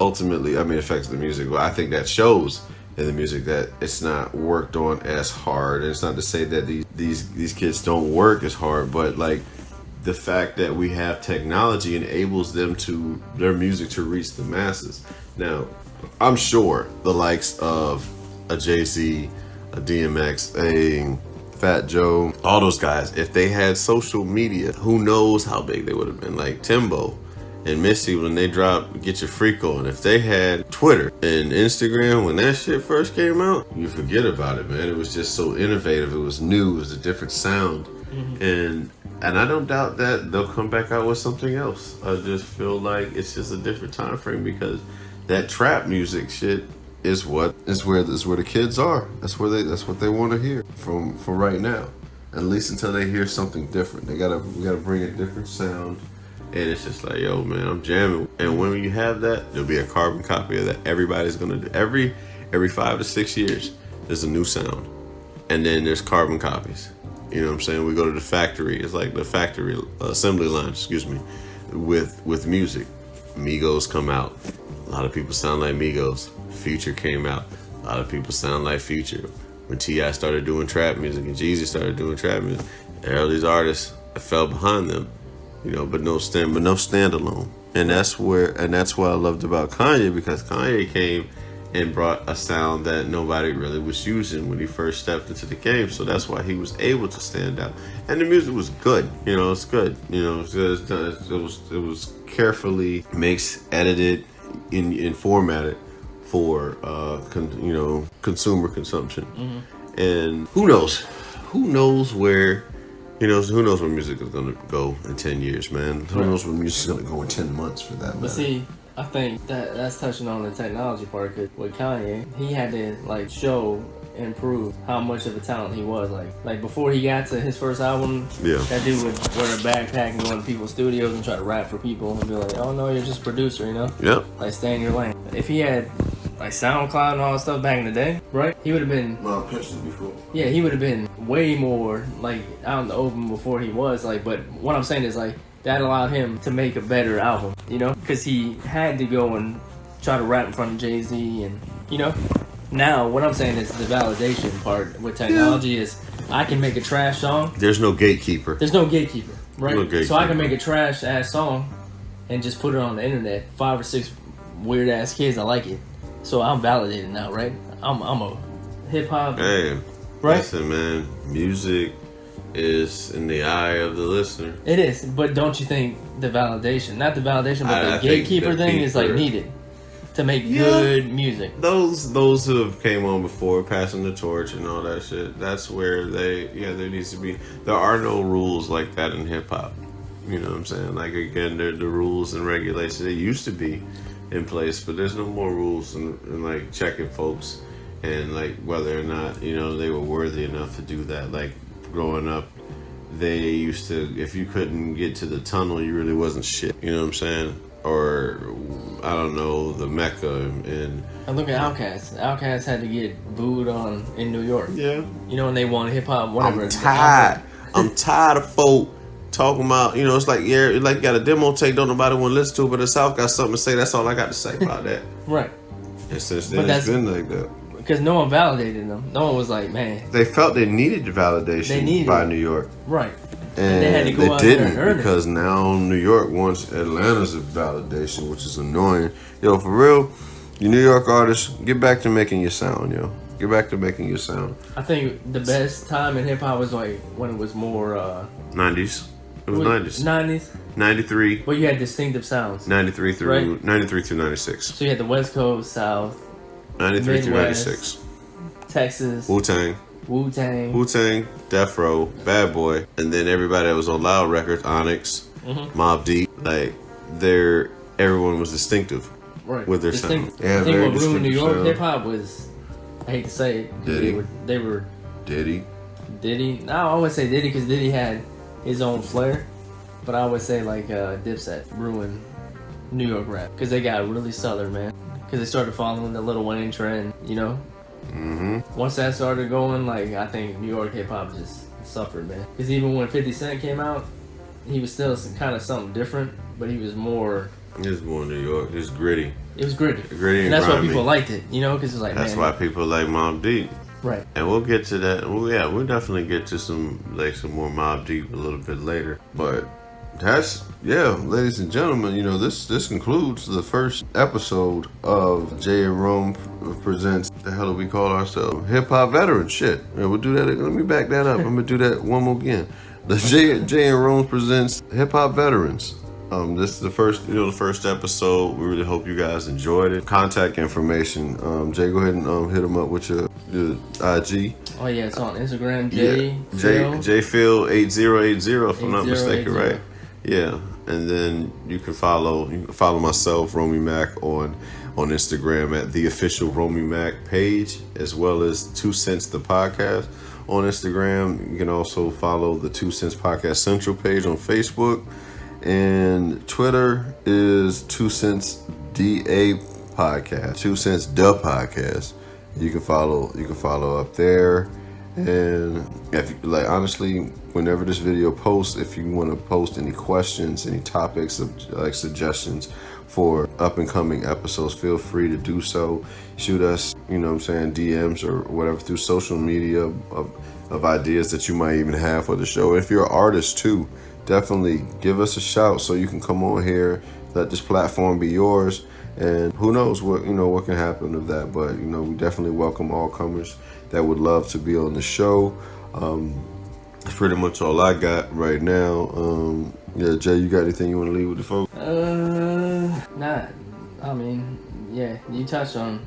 A: ultimately, I mean, affects the music. But I think that shows in the music that it's not worked on as hard. And it's not to say that these kids don't work as hard, but like the fact that we have technology enables their music to reach the masses. Now, I'm sure the likes of a Jay-Z, a DMX, a Fat Joe, all those guys, if they had social media, who knows how big they would have been. Like Timbo and Missy, when they dropped Get Your Freak On, if they had Twitter and Instagram when that shit first came out, you forget about it, man. It was just so innovative. It was new. It was a different sound. And And I don't doubt that they'll come back out with something else. I just feel like it's just a different time frame because that trap music shit is where the kids are. That's what they want to hear from right now. At least until they hear something different. We gotta bring a different sound. And it's just like, yo, man, I'm jamming. And when you have that, there'll be a carbon copy of that. Everybody's gonna do every 5 to 6 years. There's a new sound, and then there's carbon copies. You know what I'm saying? We go to the factory. It's like the factory assembly line. Excuse me, with music. Migos come out. A lot of people sound like Migos. Future came out. A lot of people sound like Future. When T.I. started doing trap music and Jeezy started doing trap music, all these artists fell behind them. You know, but no standalone. And that's what I loved about Kanye, because Kanye came and brought a sound that nobody really was using when he first stepped into the game. So that's why he was able to stand out. And the music was good. You know, it's good. You know, it was carefully mixed, edited, and formatted for consumer consumption. Mm-hmm. And who knows where. Who knows where music is gonna go in 10 years, man? Who knows where music's gonna go in 10 months for that, man?
B: But see, I think that's touching on the technology part, because with Kanye, he had to like show and prove how much of a talent he was. Like before he got to his first album, that dude would wear a backpack and go into people's studios and try to rap for people and be like, oh no, you're just a producer, you know?
A: Yep.
B: Like, stay in your lane. If he had like SoundCloud and all that stuff back in the day, right? He would have been.
C: Well, I pitched it before.
B: Yeah, he would have been way more like out in the open before he was like. But what I'm saying is like that allowed him to make a better album, you know, because he had to go and try to rap in front of Jay-Z, and you know. Now, what I'm saying is the validation part with technology is I can make a trash song.
A: There's no gatekeeper.
B: There's no gatekeeper, right?
A: No gatekeeper.
B: So I can make a trash ass song and just put it on the internet. 5 or 6 weird ass kids, I like it. So I'm validated now, right? I'm a hip hop.
A: Hey,
B: right?
A: Listen, man, music is in the eye of the listener.
B: It is, but don't you think the validation, not the validation, but the gatekeeper thing is like needed to make good music?
A: Those who have came on before, passing the torch and all that shit, that's where there needs to be. There are no rules like that in hip hop. You know what I'm saying? Like, again, the rules and regulations, they used to be in place, but there's no more rules and like checking folks and like whether or not, you know, they were worthy enough to do that. Like growing up, they used to, if you couldn't get to the tunnel, you really wasn't shit. You know what I'm saying? Or I don't know, the Mecca and
B: look at Outkast. Outkast had to get booed on in New York.
A: Yeah.
B: You know, when they won hip hop, whatever.
A: I'm tired of folk talking about, you know, it's like, yeah, like you got a demo tape, don't nobody want to listen to it, but the South got something to say. That's all I got to say about that.
B: Right.
A: And since then, it's been like that.
B: Because no one validated them. No one was like, man.
A: They felt they needed the validation by New York.
B: Right.
A: And
B: they had to go out
A: didn't,
B: there and
A: because now New York wants Atlanta's validation, which is annoying. Yo, for real, you New York artists, get back to making your sound, yo. Get back to making your sound.
B: I think the best time in hip hop was like when it was more
A: 90s. It was 90s.
B: 90s.
A: 93.
B: But you had distinctive sounds.
A: 93 through 96.
B: So you had the West Coast, South,
A: 93 through
B: Midwest,
A: 96.
B: Texas,
A: Wu-Tang, Death Row, Bad Boy, and then everybody that was on Loud Records, Onyx, Mobb Deep, like everyone was distinctive with their sound.
B: Yeah, I think what ruined New York hip hop was, I hate to say it, they were
A: Diddy.
B: No, I would say Diddy because Diddy had his own flair, but I would say like Dipset ruined New York rap because they got really southern, man. Because they started following the Lil Wayne trend, you know. Once that started going, like, I think New York hip hop just suffered, man. Because even when 50 Cent came out, he was still kind of something different, but he was more.
A: He was more New York. It was gritty.
B: It was gritty.
A: And
B: that's why people liked it, you know, because it's like,
A: that's why people like Mobb Deep.
B: Right.
A: And we'll get to that. Well, yeah, we'll definitely get to some more Mobb Deep a little bit later. But ladies and gentlemen, you know, this concludes the first episode of Jay and Rome presents, the hell do we call ourselves? Hip Hop Veterans. Shit. Yeah, we'll do that. Let me back that up. I'm going to do that one more again. The Jay and Rome presents Hip Hop Veterans. This is the first episode. We really hope you guys enjoyed it. Contact information. Jay, go ahead and hit them up with your IG.
B: Oh yeah, it's on Instagram.
A: Phil 8080 if I'm not mistaken, right? Yeah, and then you can follow myself, Romy Mac, on Instagram at the official Romy Mac page, as well as 2 Cents the podcast on Instagram. You can also follow the 2 Cents Podcast Central page on Facebook, and Twitter is 2 Cents DA podcast, 2 Cents the podcast. You can follow up there. And if you, like, honestly, whenever this video posts, if you want to post any questions, any topics, like suggestions for up and coming episodes, feel free to do so. Shoot us, DMs or whatever through social media of ideas that you might even have for the show. If you're an artist too, definitely give us a shout so you can come on here. Let this platform be yours. And who knows what can happen with that. But we definitely welcome all comers that would love to be on the show. That's pretty much all I got right now. Jay, you got anything you want to leave with the folks?
B: Nah. I mean, yeah, you touched on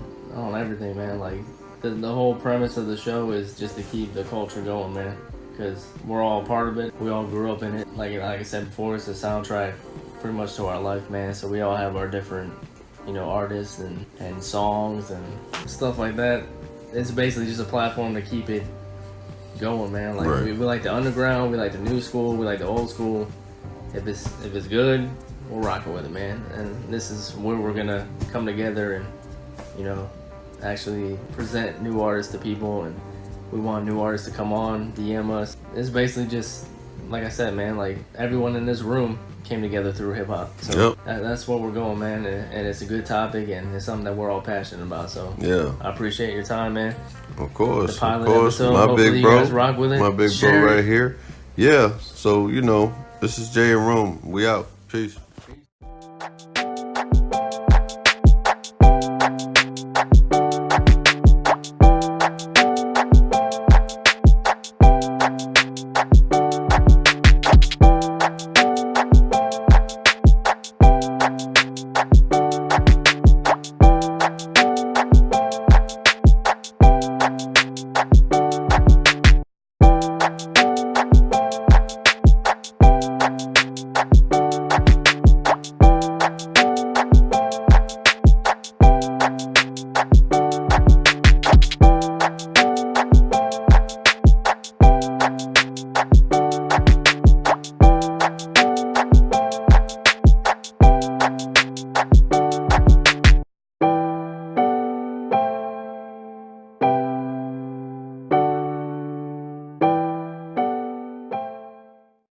B: everything, man. Like the whole premise of the show is just to keep the culture going, man. Because we're all a part of it. We all grew up in it. Like I said before, it's a soundtrack pretty much to our life, man. So we all have our different artists and songs and stuff like that. It's basically just a platform to keep it going, man. Like
A: right.
B: we like the underground, we like the new school, we like the old school. If it's good, we're rocking with it, man. And this is where we're gonna come together and actually present new artists to people. And we want new artists to come on, DM us. It's basically just like I said, man. Like everyone in this room came together through hip hop. So that's what we're going, man. And it's a good topic, and it's something that we're all passionate about. So yeah, I appreciate your time, man.
A: Of course,
B: the pilot episode.
A: My
B: hopefully
A: big bro,
B: you guys rock with it.
A: My big bro right here. Yeah. So this is Jay and Rome. We out. Peace.